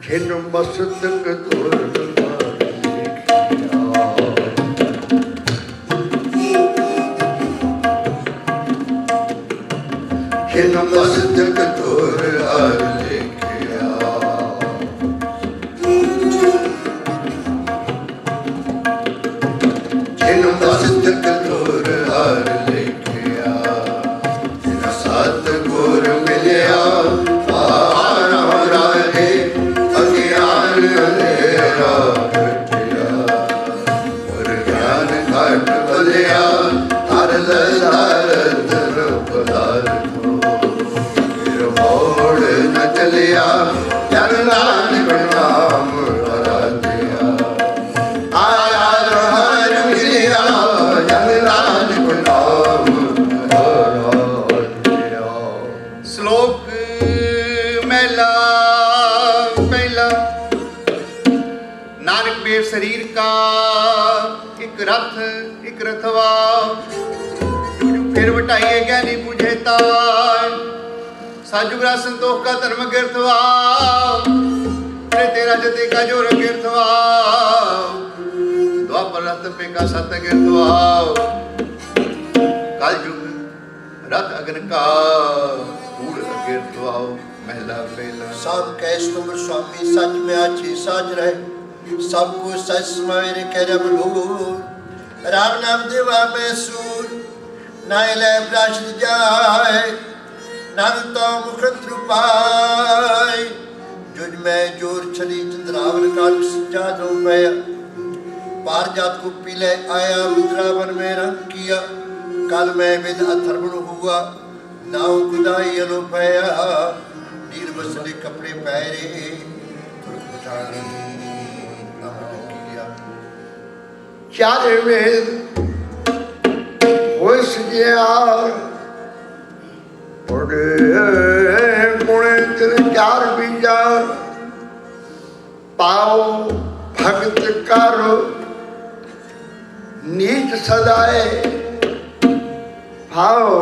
छिन मस्तक तुर छिन मस्तक तुर हर लिखिया छिन मस्तक तुर हर लिखिया जिन सतगुर मिलिया शरीर का एक रथ एक रथवा फिर बटाइए ज्ञानी बुझे ताय साजुगरा संतोष का धर्म गिरथवा तेरा जते का जोर गिरथवा द्वापर रथ पे का सत गिरथवा कल युग रथ अग्न का कूड़ गिरथवा महला पहला सब कैस तुम स्वामी सच में अच्छी साज रहे सबको सच समारे करम लूर राम नाम देवा में सूर नाइले प्राश्द जाए नाम तो मुखत रूपाय जुज में जोर छली चंद्रावन काल सजा दो पया पार जात को पीले आया मुद्रावन में रंग किया कल में विद अथर्वण हुआ नाव खुदाई अलो पया नीर बसले कपड़े पहरे तुरक चार वेद होय सजिया और गुणे तिर चार बीजा पाओ भगत कर नीच सदाए पाओ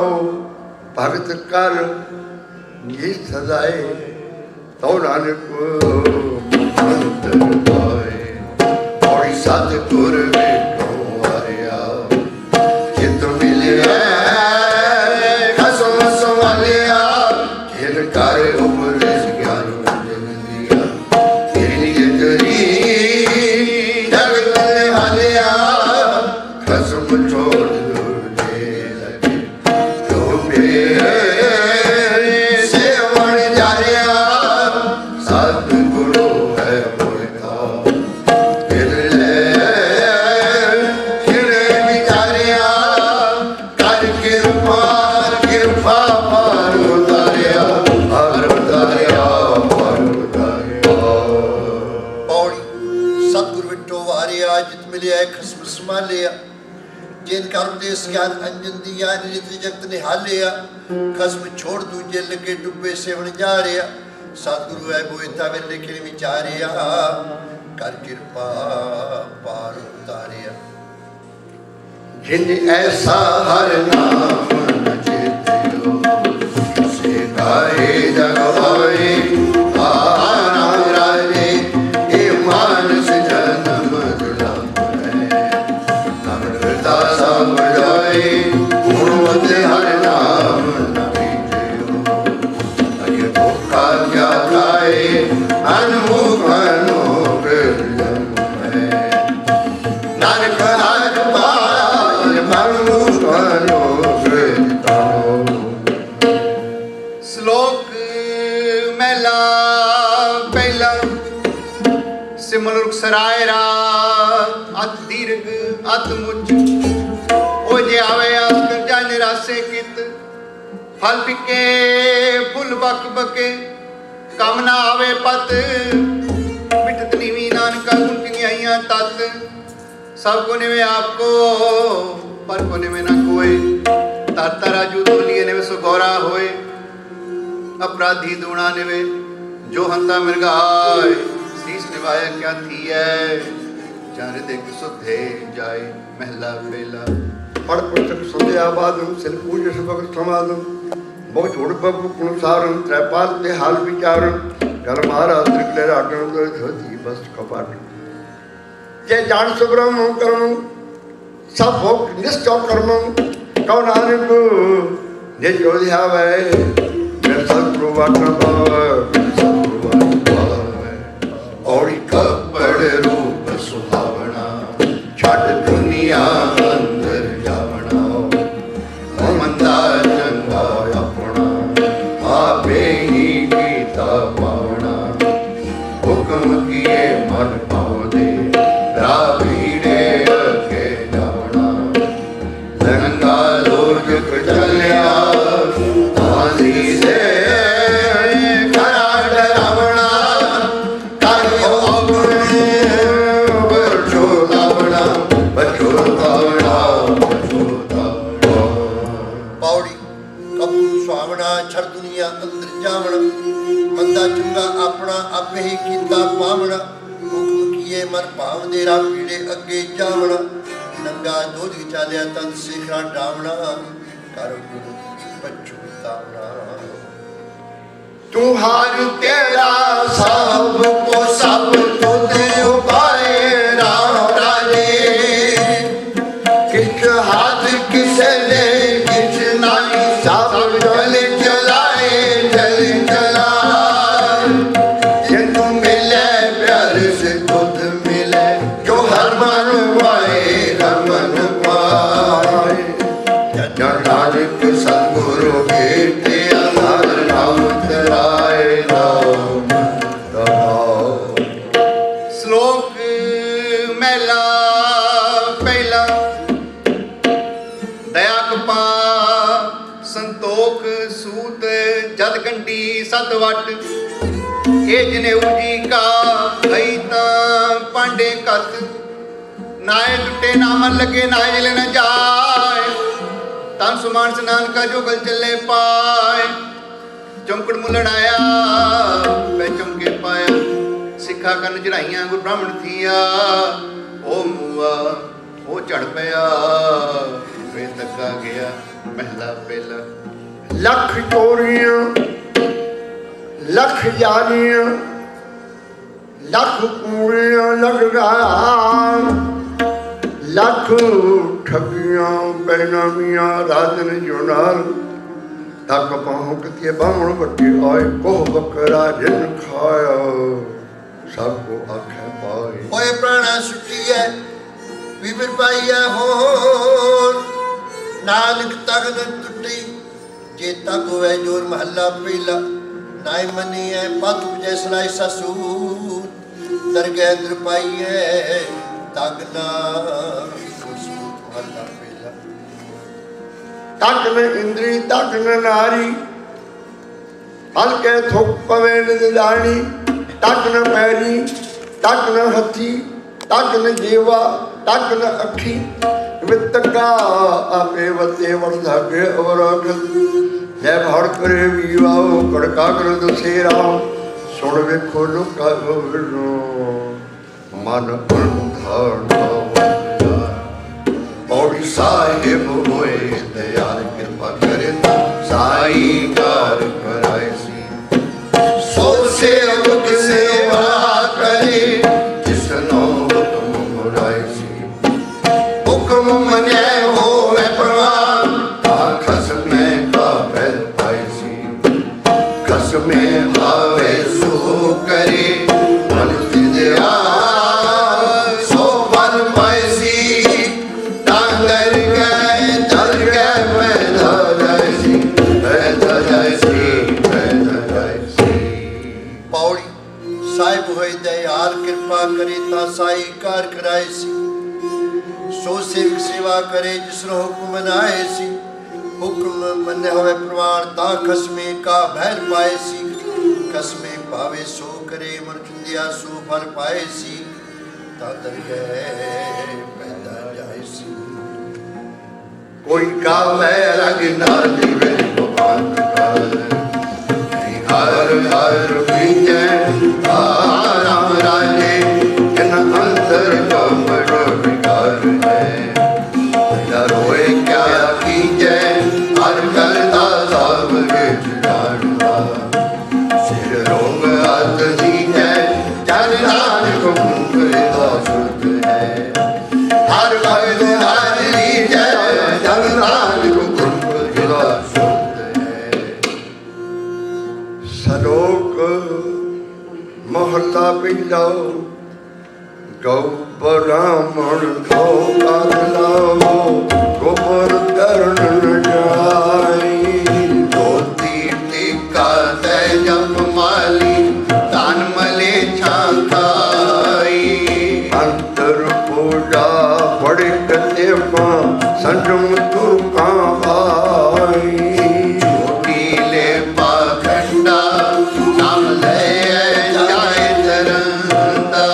भगत कर नीच सदाए तो नानक और सतगुर ज्ञान अंजन दिया नित जगत निहालिया खसम छोड़ दूजे लगे डुबे सेवन जा रहा सतगुरु है बोता वे लिखे विचारिया कर कृपा पार उतारिया जिन ऐसा हर नाम न चेतियो से गाए जगवाए सराय अत दीर्घ अत मुच ओ जे आवे आस कर जा निराशे कित फल पिके फुल बक बके कम ना आवे पत मिटत नीवी नानका गुंटियां आइयां तत सबको निवे आपको पर को निवे ना कोई ताता राजू दोलिए निवे सो गौरा होए अपराधी दूणा निवे जो हंता मिर्गाए शीश निभाया क्या थी है जाने देख सुधे जाए महला बेला पढ़ पुस्तक सुधे आबादम सिल पूज सबक समादम बहुत छोड़ बब कुणसारम त्रैपाल ते हाल विचारम जल महाराज त्रिकले रागण धोती बस कपाट जे जान सुब्रह्म कर्म सब भोग निष्ठो कर्म कौ नानक जे जो ध्यावे मेरे सतगुरु वाटन पावे सतगुरु वाटन पावे और कपड़ रूप सुहावना छट दुनिया अंदर जावना मंदा चंगा अपना आपे ही कीता पावना हुक्म किए मन पाओ दे रावीड़े अगे जावना लंगा लोग चलिया आंधी से खरा डरावना कायो अपने बचो लावना बचो लावना बचो लावना पौड़ी कपूर सुहावना छड़ दुनिया अंदर जावना मंदा चंगा अपना आपे ही कीता पावना हुक्म किए मन भाव दे रा पीड़े अगे जावना नंगा दूध चालिया तन सिखरा डावना कर गुरु बच्चू तावना तू हार तेरा सब को सब तुझे उपाए राम राजे किस हाथ किस ले किस नाई सब जल चलाए जल चलाए ये तू मिले प्यार से खुद मिले जो हर मन पाए नानक सतगुरु भेटे अनार नाम तराए नाम रमाओ। श्लोक महला पहला दया कपा संतोख सूत जद कंडी सत वट ये जनेऊ जी का भई तां पांडे कत नाए टुटे ना मन लगे नाए जले न जाए तन सुमान स्नान का जो गल चले पाए चौंकड़ मुलण आया मैं चमके पाया सिखा कन चढ़ाइया गुरु ब्राह्मण थिया ओ मुआ ओ चढ़ पया वे तका गया महला पहला लख चोरियां लख जानियां लख कूड़ियां लग गया लख ठगियां बेनामियां राजन जुनार तक पाहु किते बामण बट्टे आए कोह बकरा जिन खाया सबको आखे पाए होए प्राणा सुटी है विवर पाइया हो नानक तगन टुटी जे तक होए जोर महला पहला नाय मनी है पत जैसलाई ससूर दरगह अंदर पाइए तगना महला पहला तक न इंद्री तक न नारी हल्के थुक पवे निदानी तक न पैरी तक न हथी तक न जीवा तक न अखी वितका आपे वते वर्धागे और जय भाड़ करे वीवाओ कड़का कर दुसेरा सुन वेखो लुका गोविनो मन अंधाना पौड़ी साहिब होए दयाल कृपा करे साई कार कराए सी सो सेवक सेवा करे जिसनो हुक्म मुराए सी हुक्म मने होए प्रवान खसमे का बैल पाए सी खसमे आवे सो करे मन दिया सो बन पाए सी डांगर गए चल गए पैदा जैसी पैदा जैसी पौड़ी साहिब होए दयाल कृपा करे ता साई कार कराए सी सो सेवक सेवा करे जिसनो हुक्म मनाए सी हुक्म मने होए प्रमाण ता खसमे का भैर पाए सी खसमे पावे सो करे मन चुंदिया सो फल पाए सी ता दरगह पैदा जाए सी कोई गावे रग ना दिवे भगवान का हर हर बीजे राम राजे जन अंतर कमरो विकार है रोए क्या कीजे हर करता सब के जाना सिर रोग हाथ पिलो गौ ब्राह्मण गौ कालो गोबर करण न जाई धोती टिका तय जप माली तान मले छाई अंतर पूजा बड़े कते संजम तुरका भाई टीले पाखंडा नाम ले जाए तरंदा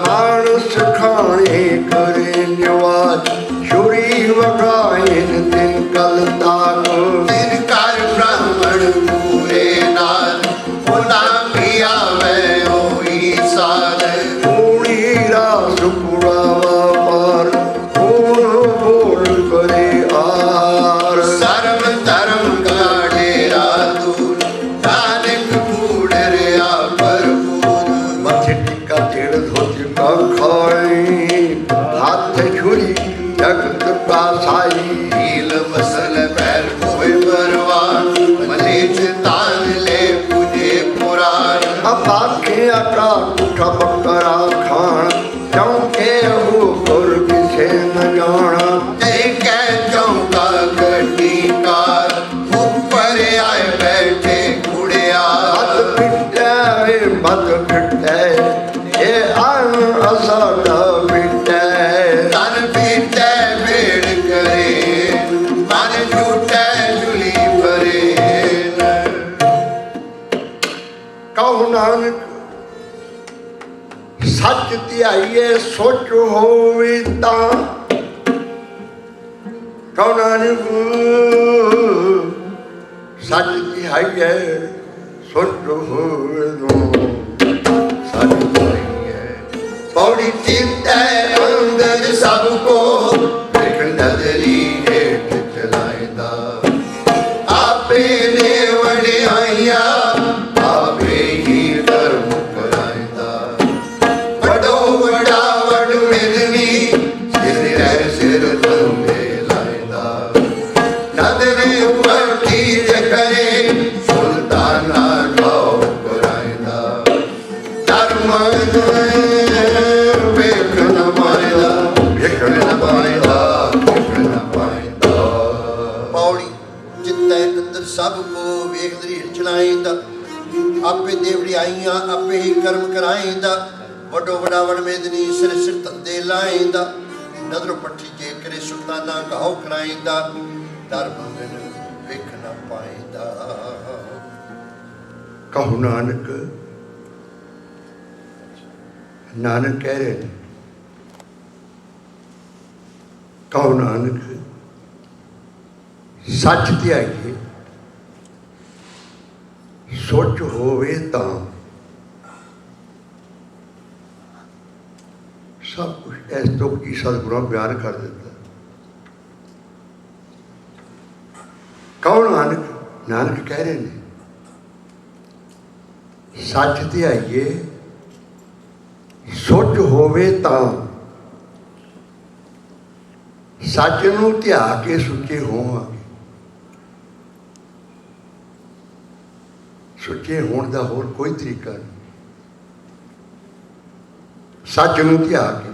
मानस खाने करे निवाज छुरी वगाइन दिन कल ताक तिनकार ब्राह्मण पूरे नाथ पुना भी आवे ओई साध पूरी रास पुरावा पार पूर्ण बोल करे आर सर्व धर्म का डेरा दूर नानक बूढ़ रिया भरपूर मथे टिका तेड़ धोती का खाई हाथ छुरी जगत का साई नील मसल पैर कोई परवान मलेच तान ले पूजे पुराण अब आखे आटा उठा बकरा खान चौके हो गुर किसे न जाना देखे चौका गड्डी कार ऊपर आए बैठे मत घुड़ियार पिटे वे मत पिटे ये आन असादा पिटे तन पीटे भेड़ करे मन झूठे झुली परे कहो नानक सच ध्याइए सोच होवे तां कहो नानक सच ध्याइए सोच होवे तां सच ध्याइए पौड़ी चिंता अंदर सबको एक नजरी हेठ चलाइंदा आपे ने वड़ियाइया आपे ही धर्म कराइंदा वडो वड़ा वड मिलनी सिर तंबे लाइंदा नदरे पटी करे सुल्ताना खाओ कराइंदा धर्म ਵੇਖਣ ਪਾਇਦਾ ਵੇਖਣ ਪਾਇਦਾ ਪੌੜੀ ਜਿੱਤੈ ਅੰਦਰ ਸਭ ਕੋ ਵੇਖ ਧਰੀੜ ਚਲਾਏਂਦਾ ਆਪੇ ਦੇਵੜੀ ਆਈਆਂ ਆਪੇ ਹੀ ਕਰਮ ਕਰਾਏਂਦਾ ਵੱਡੋ ਵੱਡਾ ਵਡ ਮੇਦਨੀ ਸਿਰ ਸਿਰ ਧੰਦੇ ਲਾਏਂਦਾ ਨਜ਼ਰੋਂ ਪੱਠੀ ਜੇ ਕਰੇ ਸੁਲਤਾਨਾ ਕਹਾਉ ਕਰਾਏਂਦਾ ਧਰਮ ਬਿਨ ਵੇਖ ਨਾ ਪਾਏਂਦਾ ਕਹੋ ਨਾਨਕ ਨਾਨਕ ਕਹਿ ਰਹੇ ਨੇ ਕਹੋ ਨਾਨਕ ਸੱਚ ਧਿਆਈਏ ਸੋਚ ਹੋਵੇ ਤਾਂ ਸਭ ਕੁਝ ਇਸ ਤੋਂ ਕੀ ਸਤਿਗੁਰਾਂ ਬਿਆਨ ਕਰ ਦਿੱਤਾ ਕਹੋ ਨਾਨਕ ਨਾਨਕ ਕਹਿ ਰਹੇ ਨੇ ਸੱਚ ਧਿਆਈਏ ਸੋਚ ਹੋਵੇ ਤਾਂ ਸੱਚ ਨੂੰ ਧਿਆ ਕੇ ਸੁੱਚੇ ਹੋਵਾਂਗੇ ਸੁੱਚੇ ਹੋਣ ਦਾ ਹੋਰ ਕੋਈ ਤਰੀਕਾ ਨਹੀਂ ਸੱਚ ਨੂੰ ਧਿਆ ਕੇ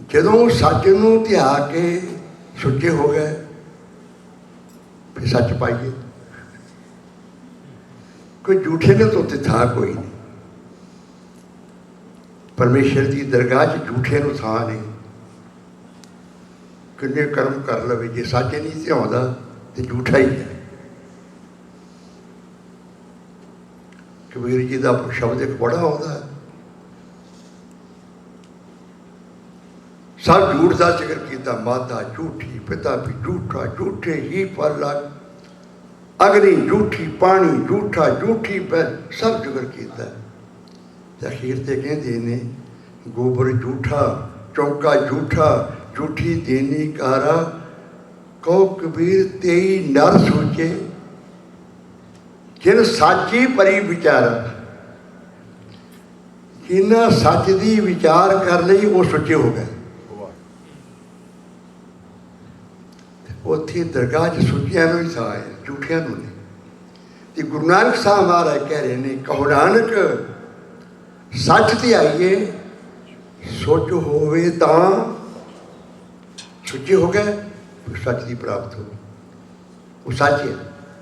ਜਦੋਂ ਸੱਚ ਨੂੰ ਧਿਆ ਕੇ ਸੁੱਚੇ ਹੋ ਗਏ ਫਿਰ ਸੱਚ ਪਾਈਏ ਕੋਈ ਝੂਠੇ ਨੇ ਤੋਂ ਥਾਂ ਕੋਈ ਨਹੀਂ ਪਰਮੇਸ਼ਰ ਦੀ ਦਰਗਾਹ 'ਚ ਝੂਠੇ ਨੂੰ ਥਾਂ ਨਹੀਂ ਕਿੰਨੇ ਕਰਮ ਕਰ ਲਵੇ ਜੇ ਸੱਚ ਨਹੀਂ ਧਿਆਉਂਦਾ ਤੇ ਝੂਠਾ ਹੀ ਹੈ ਕਬੀਰ ਜੀ ਦਾ ਸ਼ਬਦ ਇੱਕ ਬੜਾ ਆਉਂਦਾ ਹੈ ਸਭ ਝੂਠ ਦਾ ਜ਼ਿਕਰ ਕੀਤਾ ਮਾਤਾ ਝੂਠੀ ਪਿਤਾ ਵੀ ਝੂਠਾ ਝੂਠੇ ਹੀ ਫਲ ਲੱਗ ਅਗਨੀ ਝੂਠੀ ਪਾਣੀ ਝੂਠਾ ਝੂਠੀ ਪੈ ਸਭ ਜ਼ਿਕਰ ਕੀਤਾ ਤੇ ਅਖੀਰ ਤੇ ਕਹਿੰਦੇ ਨੇ ਗੋਬਰ ਝੂਠਾ ਚੌਂਕਾ ਝੂਠਾ ਝੂਠੀ ਦੇਨੀ ਕਾਰਾ ਕਹੋ ਕਬੀਰ ਤੇਈ ਨਰ ਸੋਚੇ ਜਿਨ ਸਾਚੀ ਪਰੀ ਵਿਚਾਰਾ ਜਿਨ੍ਹਾਂ ਸੱਚ ਦੀ ਵਿਚਾਰ ਕਰ ਲਈ ਉਹ ਸੱਚੇ ਹੋ ਗਏ ਉੱਥੇ ਦਰਗਾਹ 'ਚ ਸੁੱਚਿਆਂ ਨੂੰ ਹੀ ਥਾਂ ਹੈ ਝੂਠਿਆਂ ਨੂੰ ਨਹੀਂ ਤੇ ਗੁਰੂ ਨਾਨਕ ਸਾਹਿਬ ਮਹਾਰਾਜ ਕਹਿ ਰਹੇ ਨੇ, ਕਹੋ ਨਾਨਕ ਸੱਚ ਤੇ ਆਈਏ, ਸੋਚ ਹੋਵੇ ਤਾਂ ਸੁੱਚੇ ਹੋ ਗਏ, ਸੱਚ ਦੀ ਪ੍ਰਾਪਤ ਹੋ। ਉਹ ਸੱਚ ਹੈ,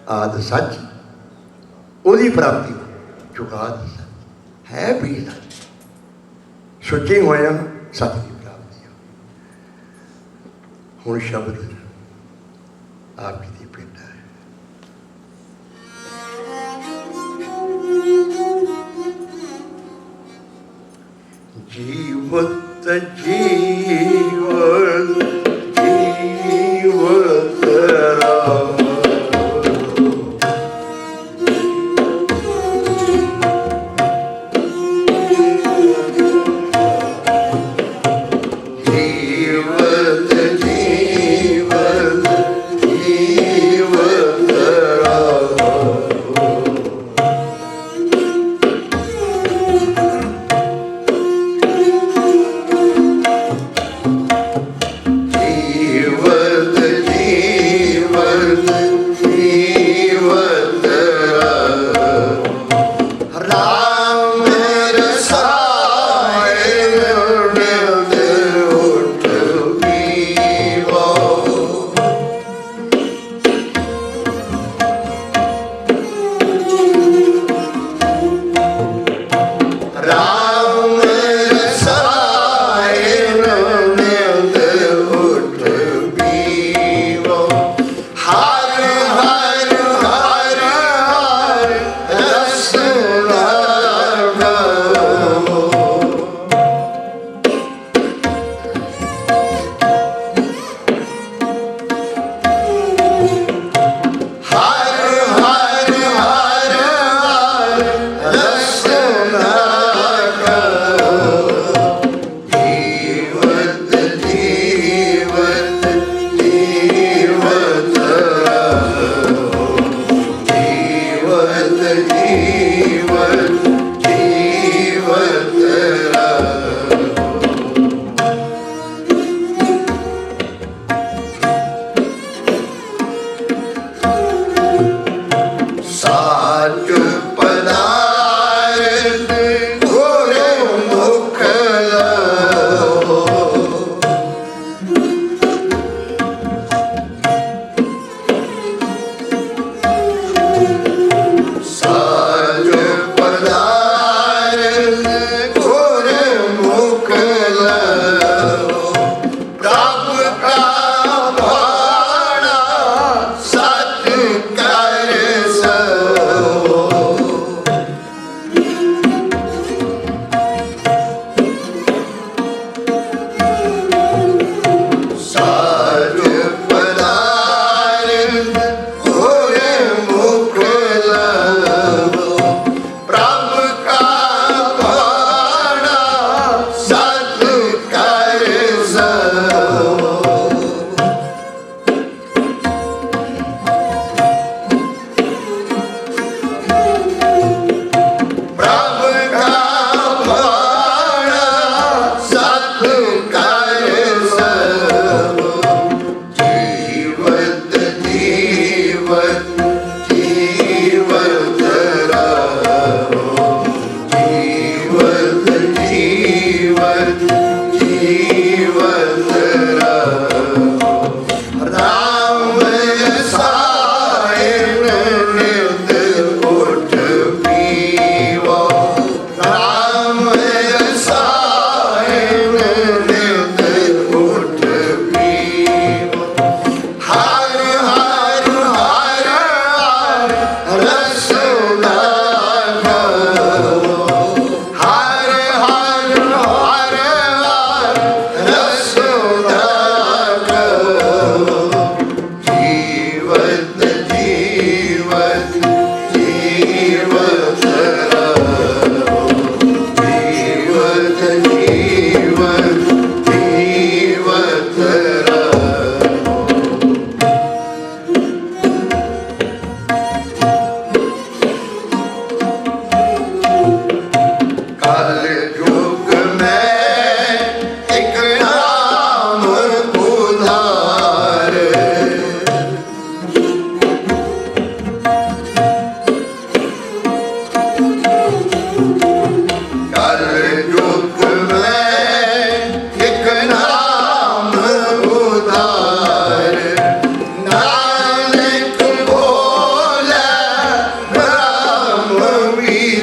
ਆਦ ਸੱਚ, ਉਹਦੀ ਪ੍ਰਾਪਤੀ ਹੋ। ਚੁਗਾਦ ਸੱਚ ਹੈ ਵੀ ਸੱਚ, ਸੁੱਚੇ ਹੋਇਆ ਸੱਚ ਦੀ ਪ੍ਰਾਪਤੀ ਹੋ। ਹੁਣ ਸ਼ਬਦ ਆਪ ਜੀ ਦੀ ਭੇਟਾ ਹੈ। ਜੀਵਤ ਜੀਵਤ ਜੀਵਤ ਰਾਮ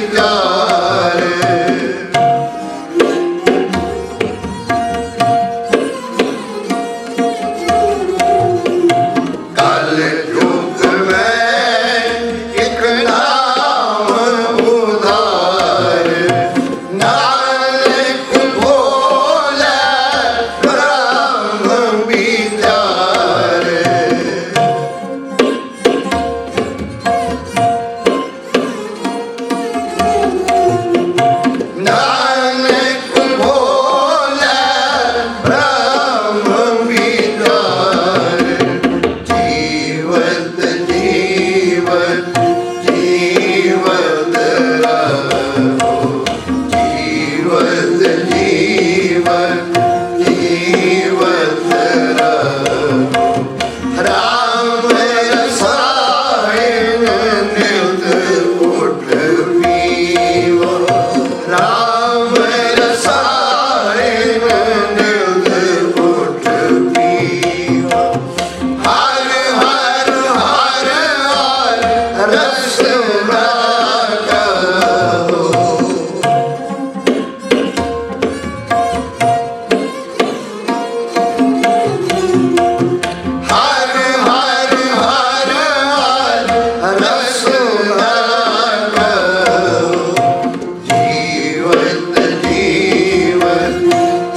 ਵਿਚਾਰ ਕਲ ਯੁਗ ਮੈਂ ਇੱਕ ਨਾਮ ਉਧਾਰ ਨਾਨਕ ਬੋਲੇ ਬ੍ਰਹਮ ਵਿਚਾਰ ਨਾਨਕ ਬੋਲੇ ਬ੍ਰਹਮ ਵਿਚਾਰ ਜੀਵਤ ਜੀਵਤ ਜੀਵਤ ਰਹੋ ਜੀਵਤ ਜੀਵਤ ਜੀਵਤ ਰਹੋ ਰਾਮ ਰਸਾਇਣ ਨਿਤ ਉਠ ਪੀਵੋ ਰਾਮ ਰਸਾਇਣ ਨਿਤ ਉਠ ਪੀਵੋ ਹਰ ਹਰ ਹਰ ਹਰ ਰਸ ਰਾਗੋ ਹਰ ਹਰ ਹਰ ਹਰ ਰਸ ਰਾਗੋ ਜੀਵਤ ਜੀਵਤ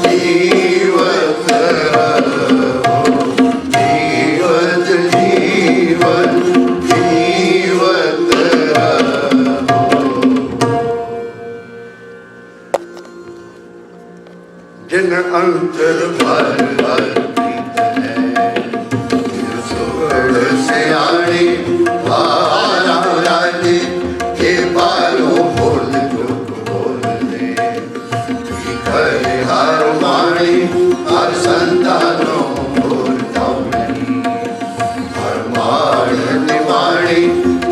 ਜੀਵਤ ਰਹੋ ਜੀਵਤ ਜੀਵਤ ਜੀਵਤ ਰਹੋ ਜਿਨ ਅੰਤਰ ਹਰ ਹਰ ਪ੍ਰੀਤ ਹੈ ਸੁਵੜ ਸਿਆਣੇ ਆਰਾਮ ਰਾਜੇ ਕੇ ਬਾਲੋ ਬੋਲ ਚੁੱਕ ਬੋਲਦੇ ਕਰੇ ਹਰ ਮਾਣੇ ਹਰ ਸੰਤਾਨੋ ਬੋਲ ਜਾਉ ਨਹੀਂ ਹਰ ਮਾਣ ਨਿਵਾਣੇ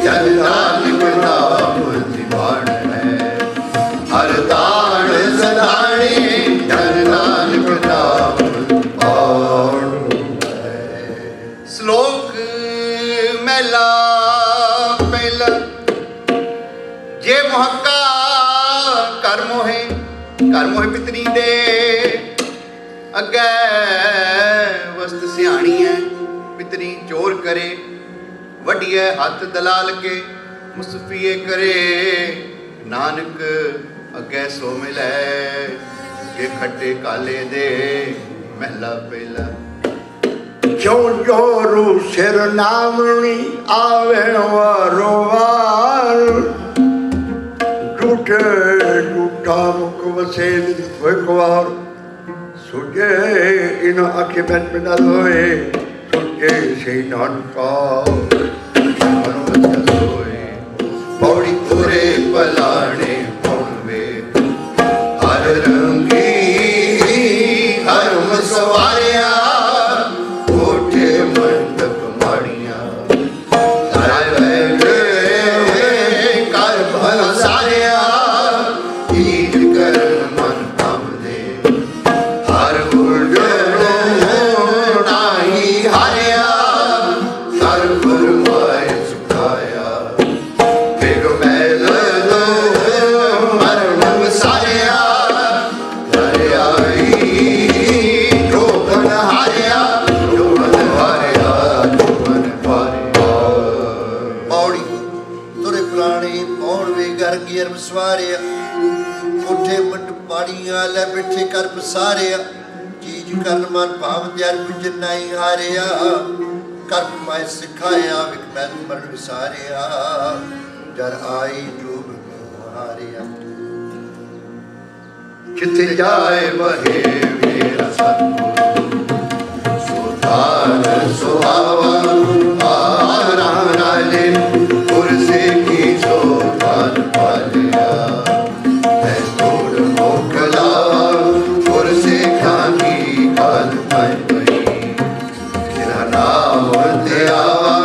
ਜਨ ਨਾਨਕ ਨਾਮ ਨਿਵਾਣ ਹੈ ਹਰ ਤਾਣ ਸਦਾਣੇ ਜਨ ਨਾਨਕ ਨਾਮ ਆਣ ਸ਼ਲੋਕ ਮਹਿਲਾ ਪਹਿਲਾ ਜੇ ਮੁਹੱਕਾ ਕਰ ਮੋਹੇ ਪਿਤਰੀ ਦੇ ਅੱਗੇ ਵਸਤ ਸਿਆਣੀ ਹੈ ਪਿਤਰੀ ਚੋਰ ਕਰੇ ਵੱਡੀਏ ਹੱਥ ਦਲਾਲ ਕੇ ਮੁਸਫੀਏ ਕਰੇ ਨਾਨਕ ਅੱਗੇ ਸੋ ਮਿਲੈ ਜੇ ਖੱਟੇ ਕਾਲੇ ਦੇ ਮਹਿਲਾ ਪਹਿਲਾ ਜਿਉ ਜੋਰੂ ਸਿਰ ਨਾਮਣੀ ਆਵੇ ਵਾਰੋ ਵਾਰ ਝੂਠੇ ਝੂਠਾ ਮੁਖ ਵਸੇ ਇੱਕ ਵਾਰ ਸੁਝੇ ਇਨ ਅੱਖੇ ਬੈਨ ਬਿਨਾ ਹੋਏ ਸੁਝੇ ਸੇ ਨਾਨਕਾ ਮਨੋਰਥ ਹੋਏ ਪੌੜੀ ਤੁਰੇ ਪਲਾਣੇ ਪਉਣਵੇ ਹਰ ਰੰਗੀ ਹਰਮ ਸਵਾਰਿਆ ਕੋਠੇ ਮੰਡਪ ਮਾੜੀਆਂ ਧਰੇ ਕਰ ਭਲ ਸਾਰਿਆ ਈਦ ਕਰਨ ਮਨ ਪਾਵਦੇ ਹਰ ਗੁਰਦ ਨਾਹੀ ਹਾਰਿਆ ਹਰ ਗੁਰ ਮਾਇ ਸੁਖਾਇਆ ਬਿਗ ਮੈਲ ਮਰਨ ਸਾਰਿਆ ਹਰਿਆਈ ਜੋਬਨ ਹਾਰਿਆ ਜੋਬਨ ਹਾਰਿਆ ਜੋਬਨ ਹਾਰਿਆ ਪੌੜੀ ਤੁਰੇ ਪੁਰਾਣੇ ਪੌਣ ਵੇ ਗਰ ਗੀਰ ਸਵਾਰਿਆ ਕੋਠੇ ਮੰਡ ਪਾੜੀਆਂ ਲੈ ਬਿਠੇ ਕਰ ਪਸਾਰਿਆ ਚੀਜ ਕਰਨ ਮਨ ਭਾਵ ਦਿਆਰ ਪੁੱਜ ਨਹੀਂ ਹਾਰਿਆ ਕਰ ਮੈਂ ਸਿਖਾਇਆ ਵਿਕ ਮੈਂ ਮਰਨ ਵਿਸਾਰਿਆ ਜਰ ਆਈ ਜੋਬ ਹਾਰਿਆ ਜਿੱਥੇ ਜਾਏ ਬਹੇ ਮੇਰਾ ਸਤਿਗੁਰੂ ਸੁਧਾਰ ਸੁਹਾਵਾ ਆਰਾਮ ਰਾਜੇ ਗੁਰ ਸੇਖੀ ਸੋਧਾਨ ਪਾਲਿਆ ਹੈ ਤੋੜ ਮੋਕਲਾ ਗੁਰ ਸੇਖਾਂ ਕੀ ਕਾਲ ਪਾਈ ਪਈ ਤੇਰਾ ਨਾਮ ਤੇ ਆਵਾ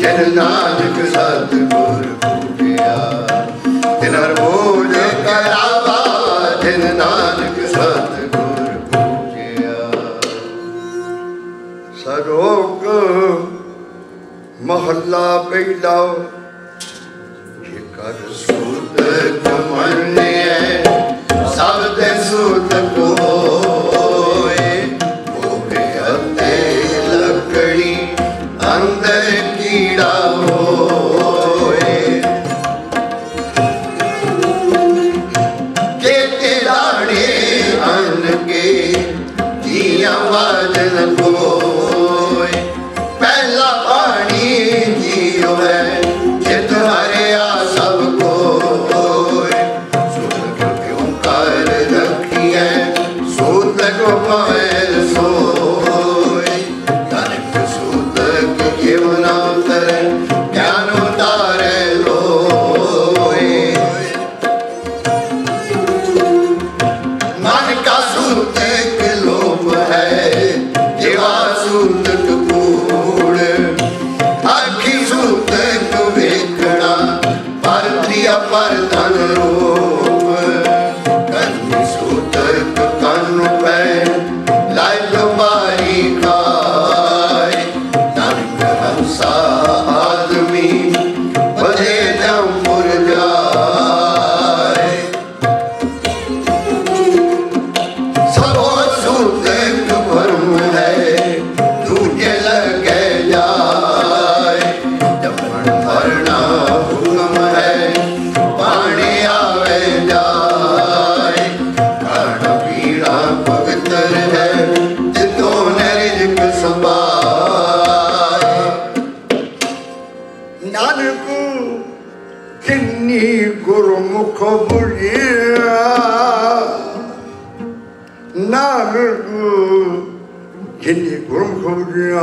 ਜਨ ਨਾਨਕ ਸਤਿਗੁਰ ਪੂਜਿਆ ਤੇਰਾ ਬੋਝ ਕਰਾਵਾ ਜਨ ਨਾਨਕ ਸਤਿਗੁਰ ਪੂਜਿਆ ਸਰੋਗ ਮਹੱਲਾ ਪਹਿਲਾ ਜੇਕਰ ਸੂਤ ਕੋ ਨਾਨਕ ਜਿਨੇ ਗੁਰਮੁਖ ਬੁਝਿਆ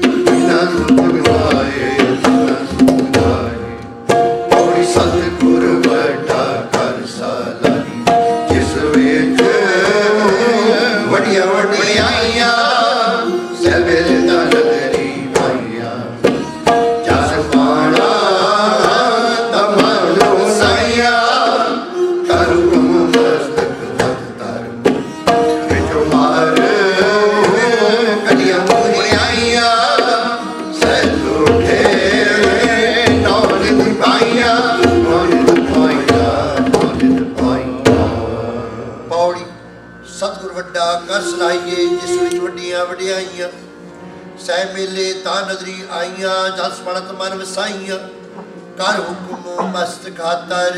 ਬਿਨਾ ਸੁਖ ਗਾਏ ਬਿਨਾ ਸੁਖ ਗਾਏ ਪੌੜੀ ਸਤਿਗੁਰ ਵੱਡਾ ਕਰ ਸਾਲਾਨੀ ਜਿਸ ਵਿੱਚ ਵੱਡੀਆਂ ਵਡਿਆਈਆਂ ਸਭੇ ਦਾ ਨਗਰੀ ਪਾਈਆਂ ਜਸ ਪਾਣਾ ਤਮਨੋ ਸਾਈਆਂ ਕਰੁ ਮਸਤਕ ਤਤ ਤਰ ਵਿਚੋ ਮਾਰ ਕਲੀਆਂ ਵਡਿਆਈਆਂ ਸਹਿ ਉਠੇ ਨੌਲਿਤ ਪਾਈਆਂ ਨੌਲਿਤ ਪਾਈਆਂ ਪੌੜੀ ਸਤਿਗੁਰ ਵੱਡਾ ਕਰ ਸਲਾਈਏ ਜਿਸ ਵਿੱਚ ਵੱਡੀਆਂ ਵਡਿਆਈਆਂ ਸਹਿ ਮੇਲੇ ਤਾਂ ਨਜ਼ਰੀ ਆਈਆਂ ਜਸ ਬਣਤ ਮਨ ਵਸਾਈਆਂ ਕਰ ਹੁਕਮ ਮਸਤ ਖਾਤਰ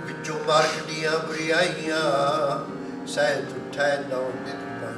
ਵਿੱਚੋਂ ਮਾਰ ਕੱਢੀਆਂ ਬੁਰੀਆਈਆਂ ਸਹਿ ਉਠੈ ਨੌ ਨਿਤ ਪਾਈਆਂ।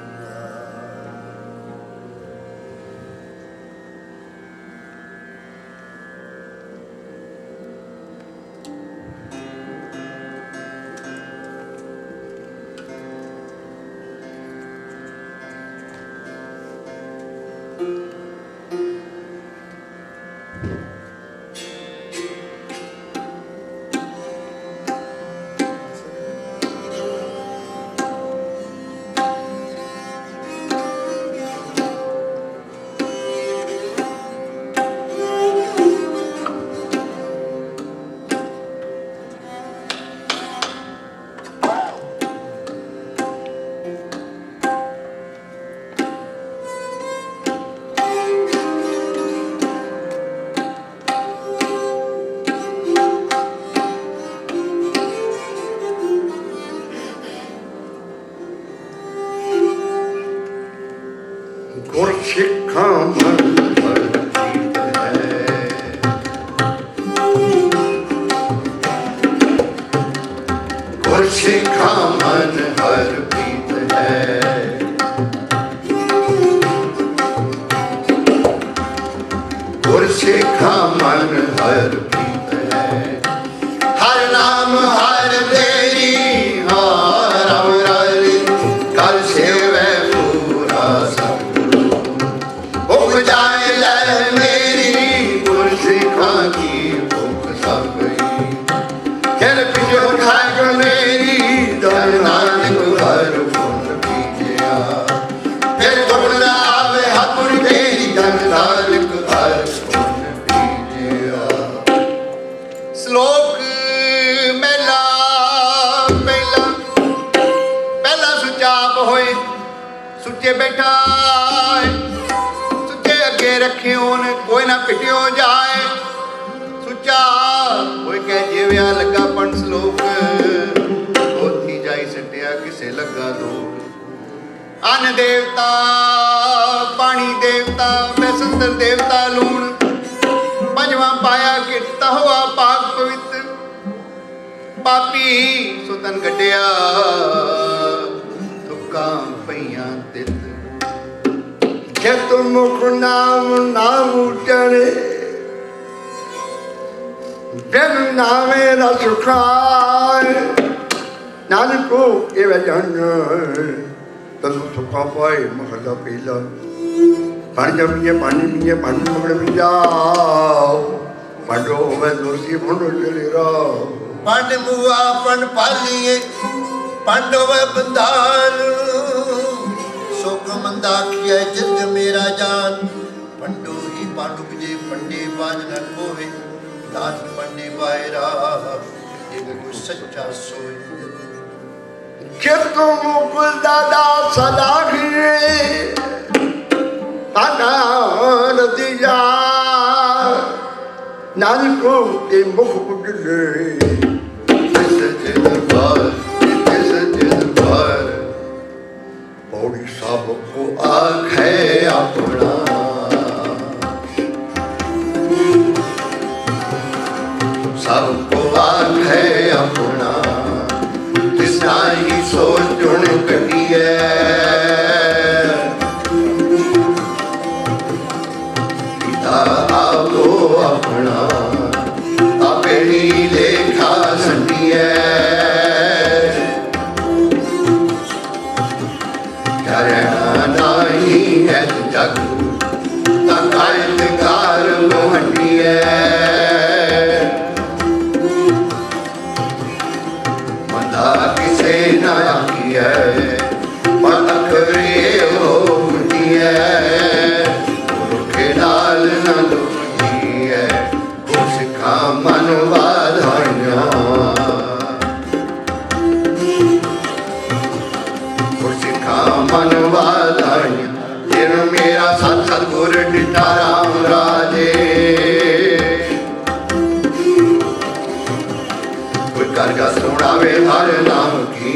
ਗੁਰ ਸਿੱਖਾਂ ਮਨ ਪ੍ਰੀਤ ਹੈ ਗੁਰ ਸਿੱਖਾਂ ਮਨ ਹਰ ਪ੍ਰੀਤ ਹੈ ਗੁਰ ਸਿੱਖਾਂ ਮਨ ਹਰ ਪ੍ਰੀਤ ਹੈ ਹਰ ਨਾਮ ਹਰ ਤੇਰੀ ਹਰ ਅਮਰਾਲੀ ਕਰ ਸੇਵੈ ਪੂਰਾ ਸਭ ਭੁੱਖ ਜਾਏ ਲੈ ਮੇਰੀ ਗੁਰ ਸਿੱਖਾਂ ਕੀ ਭੁੱਖ ਸਭ ਗਈ ਫਿਰ ਪਿਛੋ ਖਾਇ ਮੇਰੀ ਦਰ ਨਾਨਕ ਹਰ ਫੁੱਲ ਪੀਜਿਆ ਫਿਰ ਤੁਮਦਾ ਆਵੇ ਹੱਥੁਰ ਤੇਰੀ ਦਰ ਨਾਨਕ ਹਰ ਫੁੱਲ ਪੀਜਿਆ। ਸ਼ਲੋਕ ਮਹਿਲਾ ਪਹਿਲਾ ਸੁਚਾਪ ਹੋਏ ਸੁੱਚੇ ਬੈਠਾ ਅੱਗੇ ਰੱਖਿਓ ਨੇ ਕੋਈ ਨਾ ਪਿਟਿਓ ਜਾਏ ਸੁੱਚਾ ਕੋਈ ਕਹਿ ਜਿਵਿਆ ਲੱਗਾ ਪੰਡ ਸ਼ਲੋਕ ਹੋਤੀ ਜਾਈ ਸਟਿਆ ਕਿਸੇ ਲੱਗਾ ਲੋਕ ਅਨ ਦੇਵਤਾ ਪਾਣੀ ਦੇਵਤਾ ਬੈਸੰਦਰ ਦੇਵਤਾ ਲੂਣ ਪੰਜਵਾਂ ਪਾਇਆ ਕਿਰਤਾ ਹੋਆ ਪਾਕ ਪਵਿੱਤ ਪਾਪੀ ਸੁਤਨ ਗੱਡਿਆ ਤੁਕਾਂ ਪਈਆਂ ਤਿੱਤ ਜਤ ਮੁਖ ਨਾਮ ਨਾਮ ਉਚਰੇ ਬਿਨ ਨਾਮੇ ਰਸ ਖਾਏ ਨਾਨਕੋ ਇਹ ਵਜਨ ਤਨ ਸੁਖਾ ਪਾਏ ਮਹਲਾ ਪਹਿਲਾ ਪਾਣੀ ਜਮੀਏ ਪਾਣੀ ਮੀਏ ਪਾਣੀ ਮਗੜ ਵੀ ਜਾਓ ਪਾਡੋ ਹੋਵੇ ਦੋਸੀ ਭੰਡੋ ਚਲੇ ਰਾ ਪੰਡ ਮੂਆ ਪੰਡ ਪਾਲੀਏ ਪੰਡੋਵੇ ਬੰਧਾਨ ਸੋਕ ਮੰਦਾਖੀਐ ਜਿਰਗ ਮੇਰਾ ਜਾਨ ਪੰਡੋ ਹੀ ਪਾਂਡੁ ਜੇ ਪੰਡੇ ਬਾਜ ਨ ਕੋਵੇ ਦਾਤ ਪੰਡੇ ਬਾਇਰਾ ਇਹ ਕੋ ਸੱਚਾ ਸੋਏ ਚਿਤ ਮੁਖ ਦਾਦਾ ਸਦਾ ਘਿਰੇ ਤਾਨਾ ਦਿਆ ਨਾਨਕੋ ਕੇ ਮੁਖ ਬੁੱਢੇ ਸੱਚੇ ਦਰਬਾਰ ਸੱਚੇ ਦਰਬਾਰ ਪੌੜੀ ਸਭ ਕੋ ਆਖੇ ਆਪਣਾ ਸਭ ਕੋ ਆਖੇ ਆਪਣਾ ਤਿਸਨਾ ਹੀ ਸੋਚ ਚੁਣ ਕੱਢੀਏ ਪਿਤਾ ਆਪੋ ਆਪਣਾ ਆਪੇ ਹੀ ਲੇਖਾ ਸੰਡੀਏ जग तकायतकार मोहनिए मंदा किसे ना आखिए पलक रे होती है गुरु के नाल न दुखी है सिखा मन वाधाइया सिखा मन वाधाइया जिन मेरा सत सतगुर डिठा राम राजे कोई करगा सुनावे हर नाम की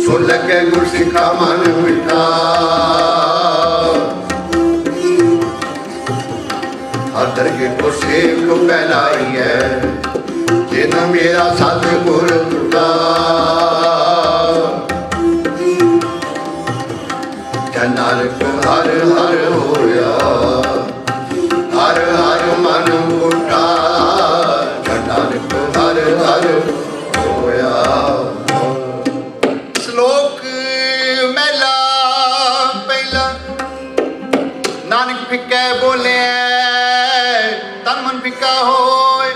सुन लगे गुर सिखा मन मिठा हर दरगे को सेव को पहनाई है जिन मेरा सतगुर टूटा नानक हर हर होया हर हर मन उठा नानक हर हर होया श्लोक मेला पहला नानक फिक्के बोले तन मन फिक्का होए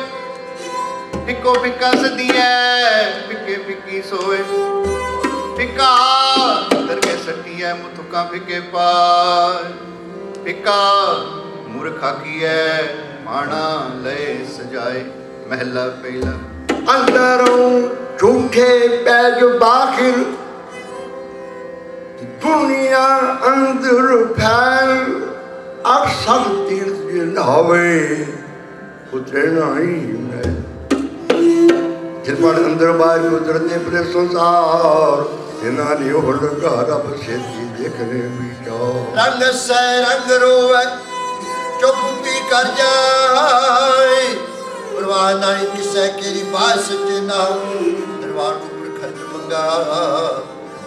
फिक्को फिक्का सदिए फिक्के फिक्की सोए फिक्का दरगे सटिया मुथुका फिके पार फिका मूर्खा किए माना ले सजाए महला पहला अंदरों झूठे पैज बाखिर दुनिया अंदर फैल और सब तीर्थ नहावे उतरे नहीं मैं जिन पर अंदर बाहर उतरते पर संसार जिन्हां हो लगा रब सेती देखने भी जाओ रंग से रंग रोवे चुप भी कर जाए परवाह नहीं किसे केरी बात सच्चे ना दरबार ऊपर खर्च मंगा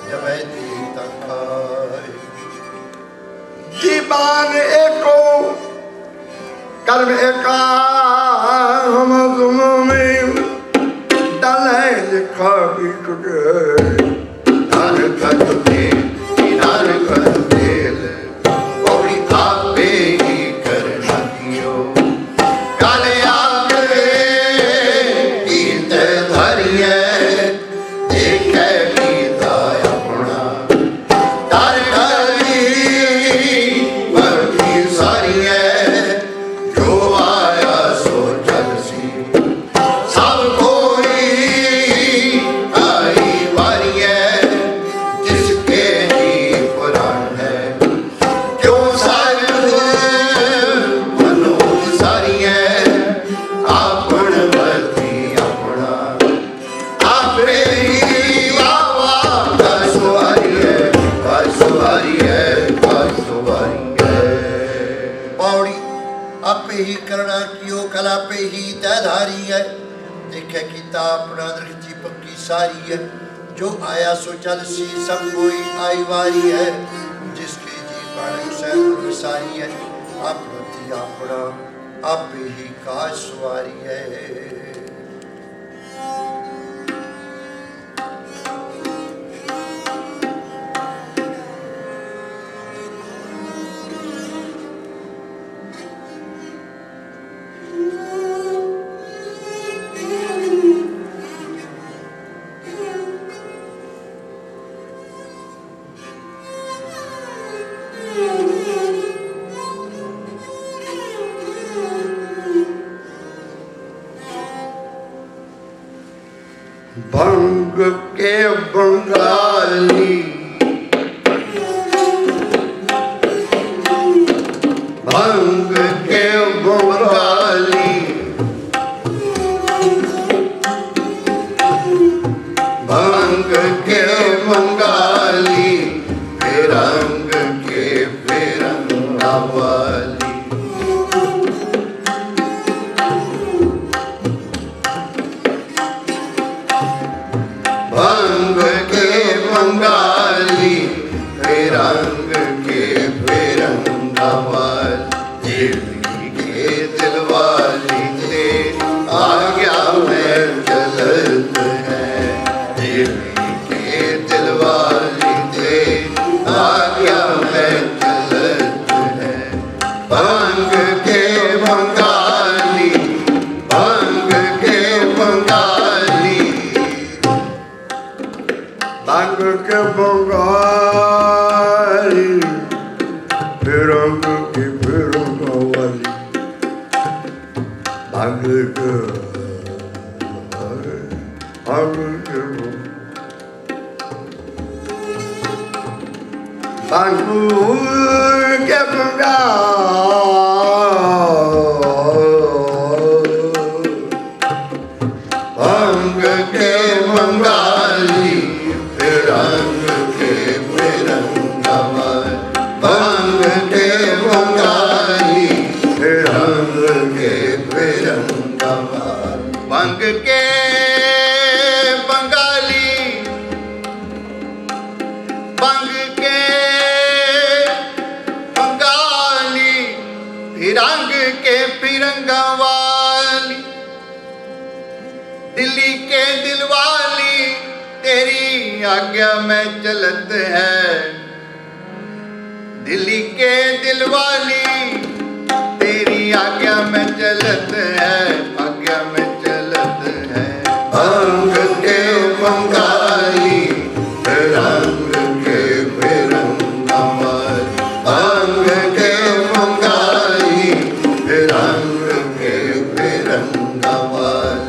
जब दी तखाए जीवान एको कर्म एका हम तुम में डाले लिखा भी टूटे नानक तुझे नानक तुझे पौड़ी आपे ही कर सकियो काले आके गीत धरिए देखे गीता अपना तार डाली बरकी सारी है जो आया सो जल सी सब कोई आई बारी है ही करना कियो कला पे ही तैधारी है देखे किता अपना दृष्टि पक्की सारी है जो आया सो चल सी सब कोई आई वारी है जिसके जी पाण से सारी है अपना अपना आप ही का सवारी है भंग के बंगाली भंग के बंगाली भंग के बंगाली फिरंग के फिरंगा वाली भंग के बंगाली के बंगाली रंग के वाली भांग के बंगाली रंग के भांग के बंगाली रंग के भंग के बंगाली भंग के बंगाली फिरंग के फिरंगा वाली दिल्ली के दिलवाली तेरी आज्ञा में चलत है दिल्ली के दिलवाली तेरी आज्ञा में चलत है आज्ञा में चलत है भंग के बंगाली रंग के फिरंगमल भंग के बंगाली रंग के फिरंगमल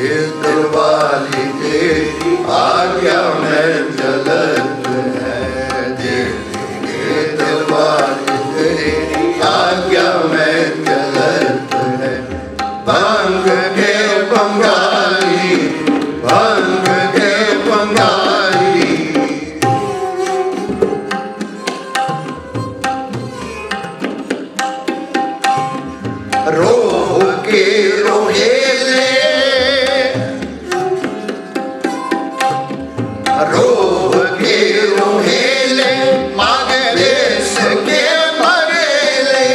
ये दिलवाली तेरी आज्ञा में चलत है ये दिलवाली तेरी आज्ञा में चलत है भंग के बंगाली भंग के बंगाली रोह के रोहेले रोह के रोहेले मागरेस के मरेले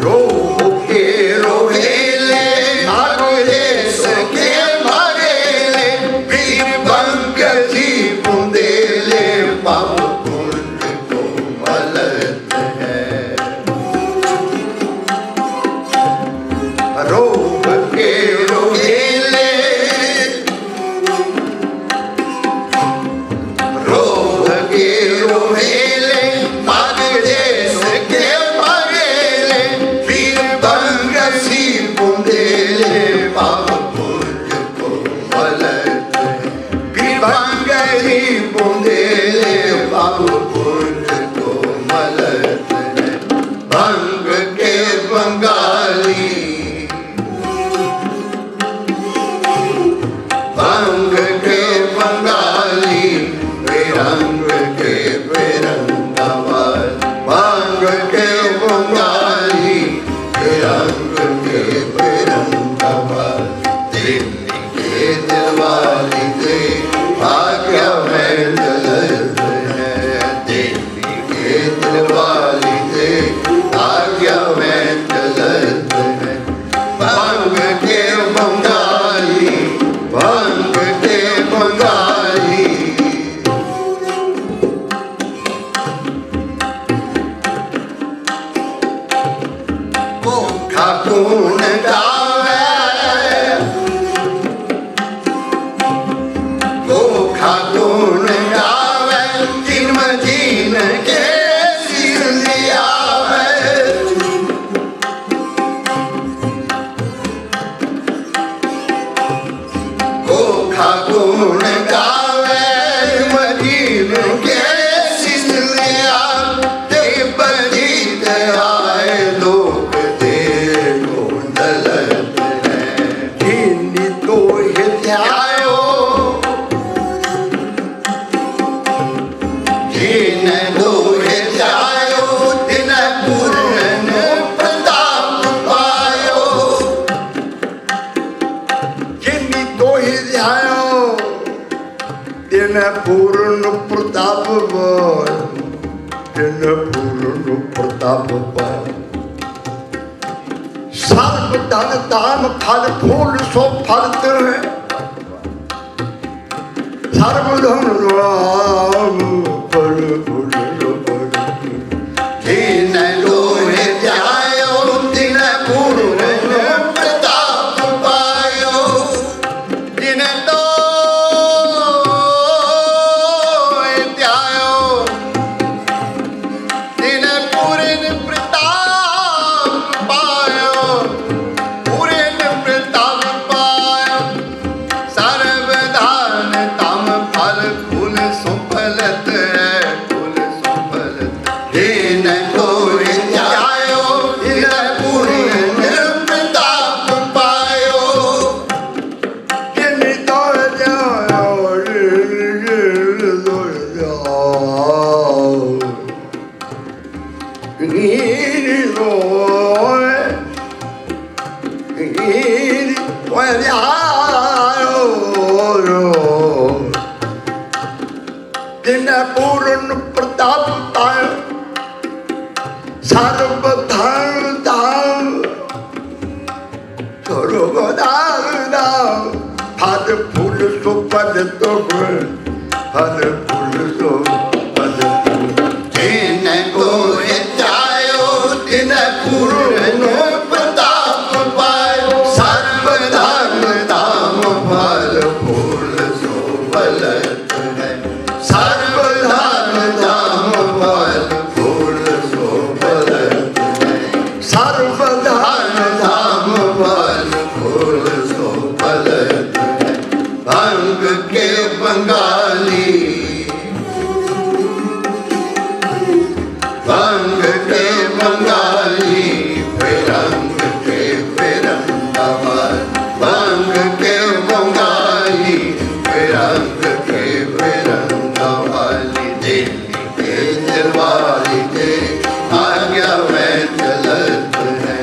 रोह के रोहेले मागरेस के मरेले वीर बंग जी बुंदेले पाप पुण्य को मलत है रोह के रोहेले रोह के रोहेले मागरेस के मरेले वीर बंग सी बुंदेले पाप पुण्य को मलत है वीर बंग सी बुंदेले पाप पुण्य को मलत है भंग के बंगाली भंग के बंगाली रंग के फिरंगमल भंग के बंगाली रंग के फिरंगमल दिल्ली के दिलवाली दे आज्ञा में चलत है दिल्ली के दिलवाली दे आज्ञा में चलत है भंग के बंगाली भंग के बंगाली खातून गावे खातून गावे जिन जीन के सिर लिया है खातून गावे मदीन के सिलसिला ते बजीत आए लोग देखो दलत है किन्नी तो ये ध्यायो जिन दो ये ध्यायो दिन पूर्ण प्रताप पायो जिन्नी तो ही ध्यायो दिन पूर्ण प्रताप दिन पूर्ण प्रताप सर्व धन धाम फल फूल सो फलत है सर्व धन राम फल फूल जिन लोहे ध्यायो दिन पूर्ण प्रताप पायो फकीर जिन्हें पूर्ण प्रताप पाया सर्व धन दान सर्व दान दान फल फूल सो पद तो फल फूल सो पद जिन्हें गोरे जायो तिन्हें पूर्ण प्रताप पायो सर्व धन धाम फल फूल सो बलत है सर्व धन धाम फल फूल सो बलत है सर्व धन धाम फल फूल सो बलत है भंग के बंगाली भंग के बंगाली फिरंग के फिरंगवाल भंग के बंगाली फिरंग के फिरंगवाली दिल्ली के दिलवाली के आज्ञा में चलत है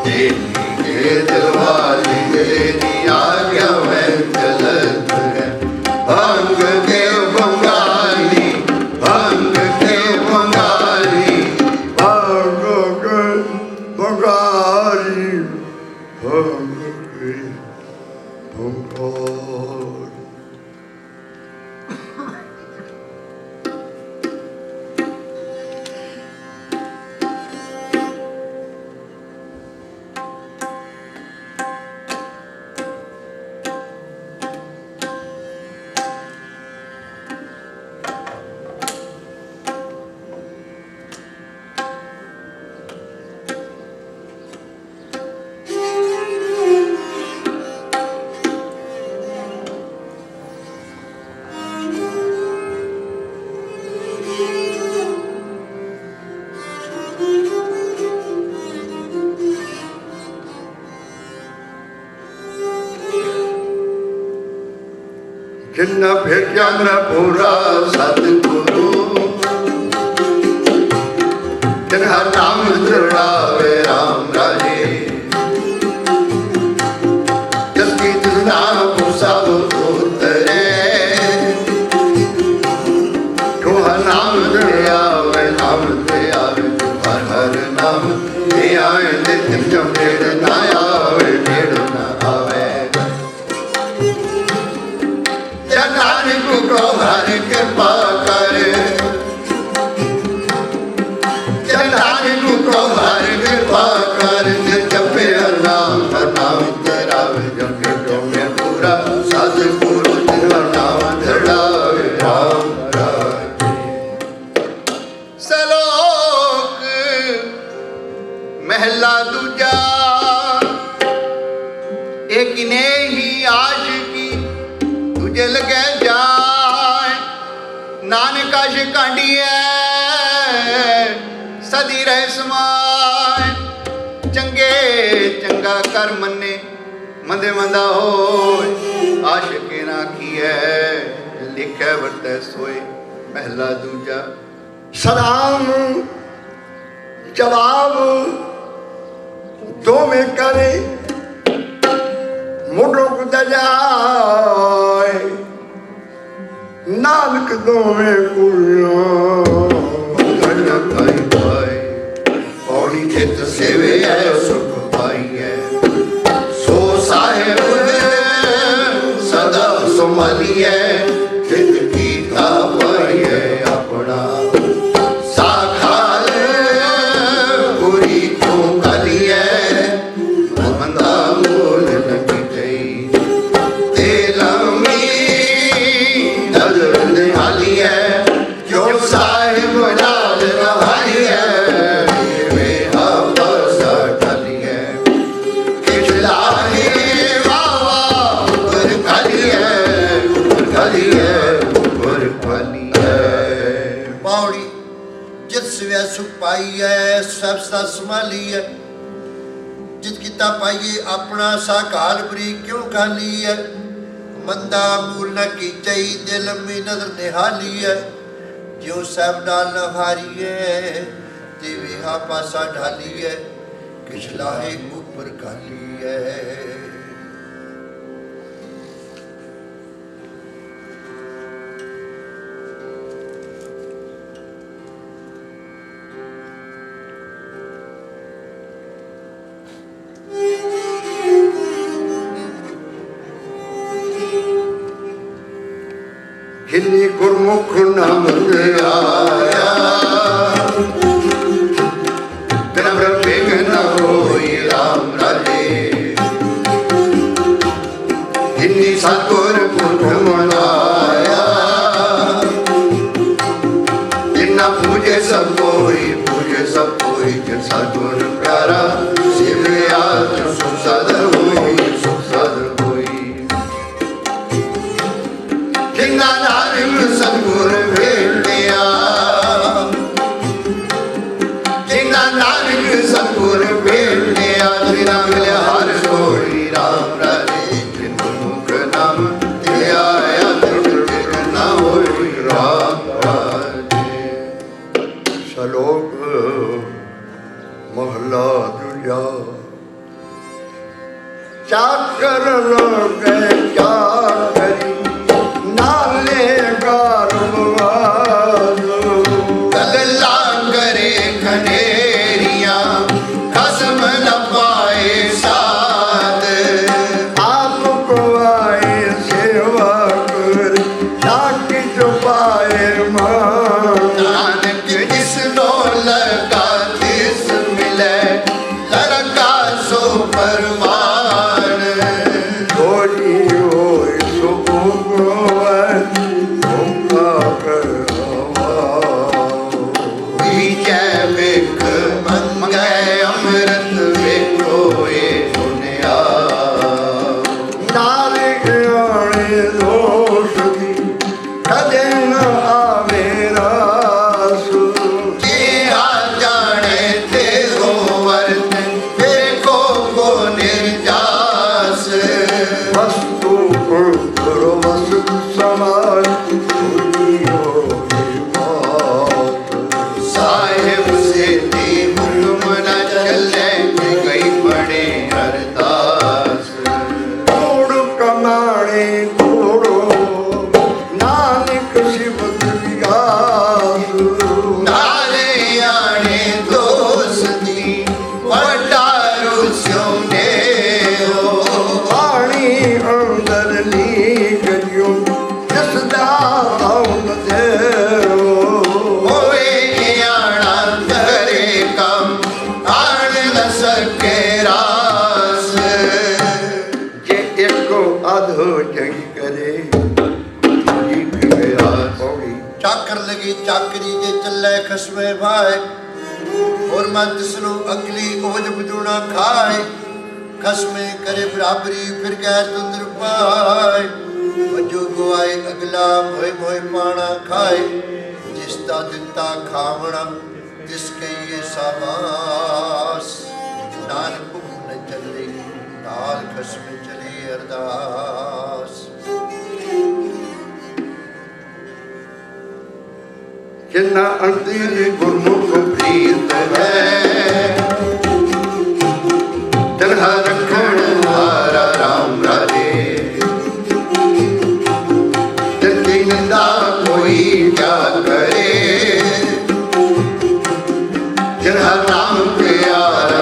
दिल्ली के दिलवाली के आज्ञा में चलत है भंग के बंगाली भंग के बंगाली बंगाली बंगाली जिन्ना भेजा न पूरा सतगुरु जिन्हा नाम जुड़ावे राम राजे जिसकी तुलना को सब उतरे तुहा नाम दे आवे हर हर नाम दे आए नित्य जमेड़ ना आवे नेड़ ना आवे नानक को हर कृपा कर नानक को हर कृपा कर जपे नाम तेरा जग में पूरा सतगुरु तेरा नाम धड़ावे राम राज सलोक महला दूजा एक ने ही आज तुझे लगे जाए नानक शिकांडिए सदी रह समाए चंगे चंगा कर मन्ने मंदे मंदा हो आशिक ना किए लिखे वर्ते सोए पहला दूजा सलाम जवाब दो में करे मुढ़ों को दजाए नानक दो में पौड़ी चित सेवे है सुख पाई है सो साहेब सदा संभाली है चित की पाई है अपना साखाल पूरी क्यों काली है मंदा मोल लगी गई तेलमी नजर निहाली है क्यों साहिब डाल रहाई है सुख पाई है सब संभाली है जित किता पाइए अपना सा काल बरी क्यों खाली है मंदा मूल न की चई दिल में नजर निहाली है जो सब डाल न हारी है तेवे हा पासा ढाली है किछ लाहे ऊपर खाली करिए। हिंदी गुरमुख नाम आया ब्रह्म विघ्न होई राम राजे। हिंदी सतगुर पुरख मनाया जिन्ना पूजे सब कोई जिन सतगुर प्यारा शिवया सुख सद होई जिन्ना नानक सतगुर भेटिया जिन्ना नानक सतगुर भेटिया जिन्ना मिलिया हर कोई राम राजे। जिन मुख नाम ध्याया तिन ना होई राम राजे। श्लोक महला दूजा चाकर लोग चाकरी नाले गल्ला करे खंडेरिया खसम न पाए साथ। आपको आए सेवा कर ताकि जो पाए मान। नानक जिसनो लगा तिस मिले लगा सो परमान। होई होई सो भगवान होगा करवा। विजय विख मंगे अमृत विखो ये सुनिया। नानक आने दोष दी कदे न आवे रास। जिया जाने ते हो वर्त देखो को निर्जास। वस्तु गुरु वस्तु समाज सुनी होगी बात। साहिब से दी हुक्म न चले गई बड़े अरदास। तोड़ कमाने तोड़ो नानक शिव विगास। नाले आने दोस्ती वटारू स्योने हो। पानी अंदर ली गयो जिस दाम देव। होए आना करे कम आन न सके रास। जे एको आधो जग करे जीत गया होगी। चाकर लगी चाकरी जे चले खसमे भाए और मैं तिसनु अगली ओज बदूना खाए। खसमे करे बराबरी फिर गैर तुंदर पाए। वजो गुआए अगला मोए मोए पाना खाए। जिसता दिता खावना तिस कहिए साबास। नानक न चले नाल खसमे चले अरदास। जिन्ना अंदर गुरमुख प्रीत है तरह रखण हारा राम राजे। जिनकी निंदा कोई क्या करे जिन्हा नाम प्यारा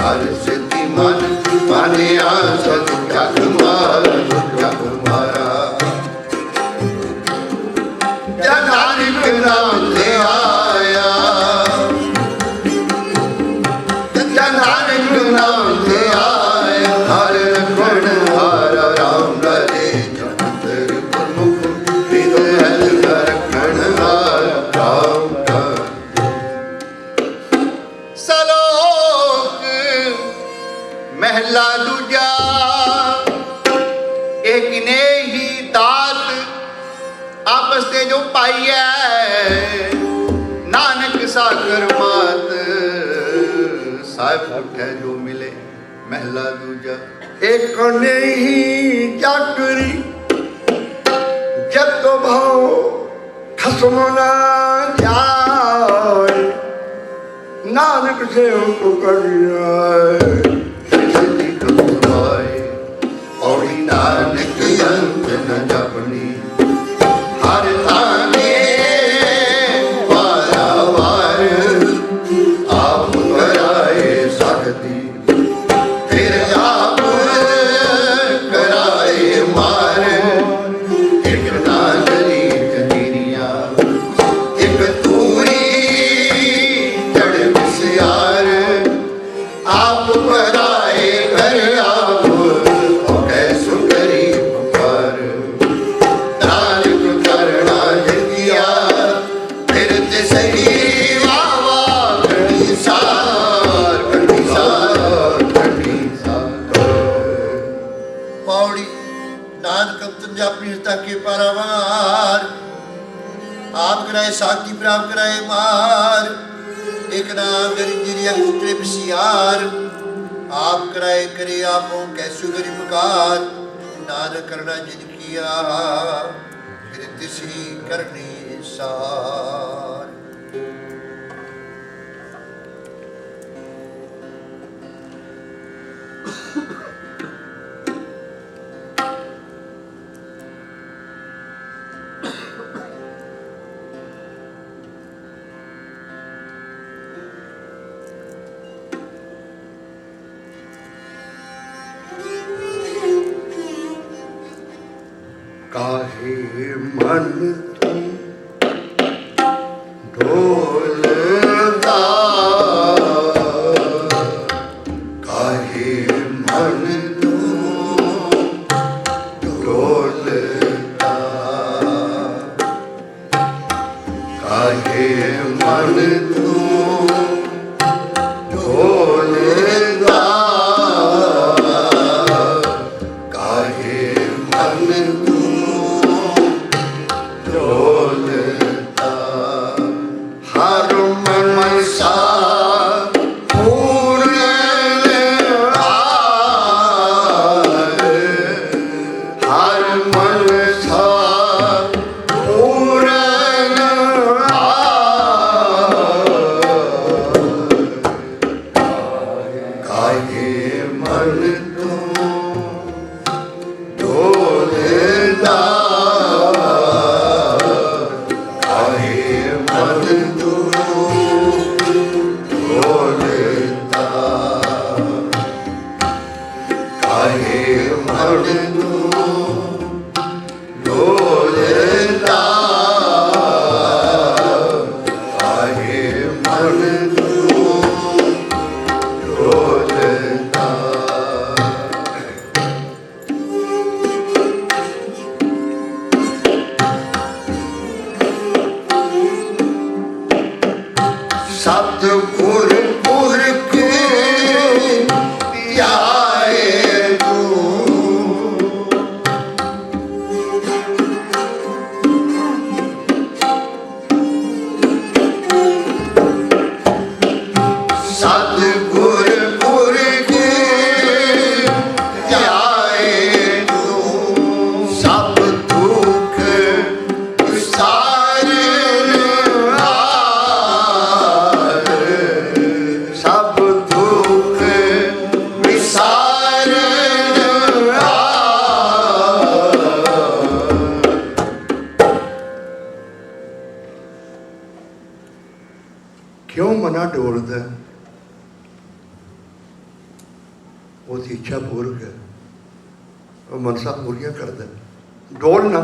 हर सिद्धि मन मानिया सत जग मारा। जब नानक नाम ले आया जब नानक नाम ले आया। हर रखण हारा राम राजे। जंतर गुरमुख हृदय रखण हारा राम राजे। सलोक महला दूजा एक ने ही दात आपस ते जो पाई है। नानक सागर मात साहिब उठे जो मिले महला दूजा। एक ने ही चाकरी जब तो भाव खसम न जाए। नानक से उनको कर राखे पारावार। आप कराए साथी प्राप्त कराए मार, एक नाम गरीब ट्रिप सियार। आप कराए करे आपों कैसु गरीब कार, नानक करना जिन किया फिर तिसी करनी सार। काहे मन तुम ढोलता, काहे मन तुम ढोलता, काहे मन तुम ढोलता, काहे मन हर मनसा पूर्ण हर मनसा पूर्ण काहे मन तुम ढोलता, सतगुर पुरख ध्याए तू, सतगुर पुरख ध्याए तू, सब दुख सारे सब दुख विसार क्यों मना डोलदा? उसकी इच्छा पूर्वक है, वो मनसा पूरियां करदा। डोलना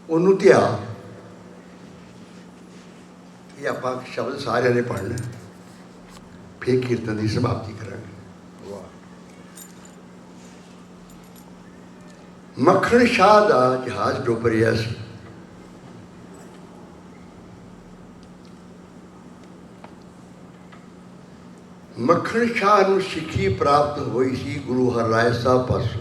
ਉਹਨੂੰ ਧਿਆ। ਇਹ ਆਪਾਂ ਸ਼ਬਦ ਸਾਰਿਆਂ ਨੇ ਪੜ੍ਹਨਾ, ਫਿਰ ਕੀਰਤਨ ਦੀ ਸਮਾਪਤੀ ਕਰਾਂਗੇ। ਵਾਹ। ਮੱਖਣ ਸ਼ਾਹ ਦਾ ਜਹਾਜ਼ ਡੁੱਬ ਰਿਹਾ ਸੀ। ਮੱਖਣ ਸ਼ਾਹ ਨੂੰ ਸਿੱਖੀ ਪ੍ਰਾਪਤ ਹੋਈ ਸੀ ਗੁਰੂ ਹਰਿਰਾਏ ਸਾਹਿਬ ਪਾਸੋਂ।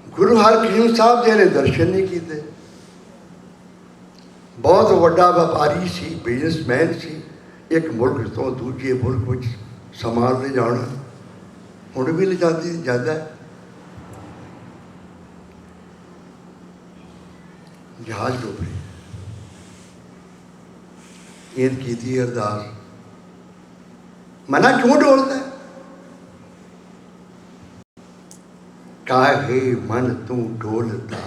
ਗੁਰੂ ਹਰਕ੍ਰਿਸ਼ਨ ਸਾਹਿਬ ਜੀ ਨੇ ਦਰਸ਼ਨ ਨਹੀਂ ਕੀਤੇ। ਬਹੁਤ ਵੱਡਾ ਵਪਾਰੀ ਸੀ, ਬਿਜ਼ਨਸਮੈਨ ਸੀ। ਇੱਕ ਮੁਲਕ ਤੋਂ ਦੂਜੇ ਮੁਲਕ ਵਿੱਚ ਸਮਾਨ ਲੈ ਜਾਣਾ ਹੁਣ ਵੀ ਲਿਜਾਂਦੀ ਜਾਂਦਾ। ਜਹਾਜ਼ ਡੁੱਬ ਰਿਹਾ। ਇਹ ਕੀਤੀ ਅਰਦਾਸ, ਮਨਾ ਕਿਉਂ ਡੋਲਦਾ? ਕਾਹੇ ਮਨ ਤੂੰ ਡੋਲਦਾ,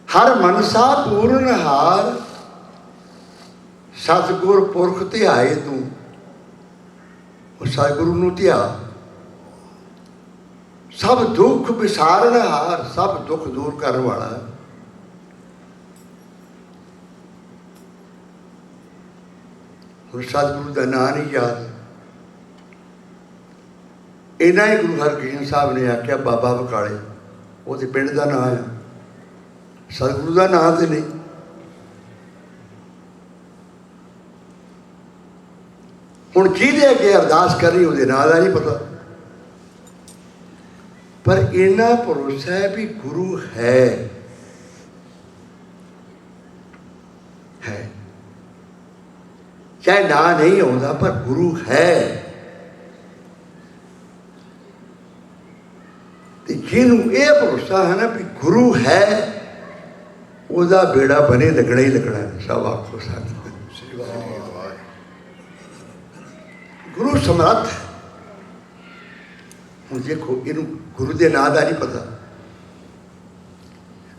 ਹਰ ਮਨਸਾ ਪੂਰਨ ਹਾਰ, ਸਤਿਗੁਰ ਪੁਰਖ ਧਿਆਏ ਤੂੰ। ਉਹ ਸਤਿਗੁਰੂ ਨੂੰ ਧਿਆ। ਸਭ ਦੁੱਖ ਵਿਸਾਰਨ ਹਾਰ, ਸਭ ਦੁੱਖ ਦੂਰ ਕਰਨ ਵਾਲਾ। ਹੁਣ ਸਤਿਗੁਰੂ ਦਾ ਨਾਂ ਨਹੀਂ ਯਾਦ। ਇਹਨਾਂ ਹੀ ਗੁਰੂ ਹਰਕ੍ਰਿਸ਼ਨ ਸਾਹਿਬ ਨੇ ਆਖਿਆ ਬਾਬਾ ਬਕਾਲੇ, ਉਹਦੇ ਪਿੰਡ ਦਾ ਨਾਂ ਆ, ਸਤਿਗੁਰੂ ਦਾ ਨਾਂ ਤੇ ਨਹੀਂ। ਹੁਣ ਜਿਹਦੇ ਅੱਗੇ ਅਰਦਾਸ ਕਰਨੀ ਉਹਦੇ ਨਾਂ ਦਾ ਨਹੀਂ ਪਤਾ। पर इन्ना भरोसा है भी गुरु है चाहे ना नहीं आता पर गुरु है। जिन्हों यह भरोसा है ना भी गुरु है उसका बेड़ा बने लगना ही लगना है। सब आखो साथ गुरु समर्थ है। हूँ देखो इन गुरु के नाम का नहीं पता,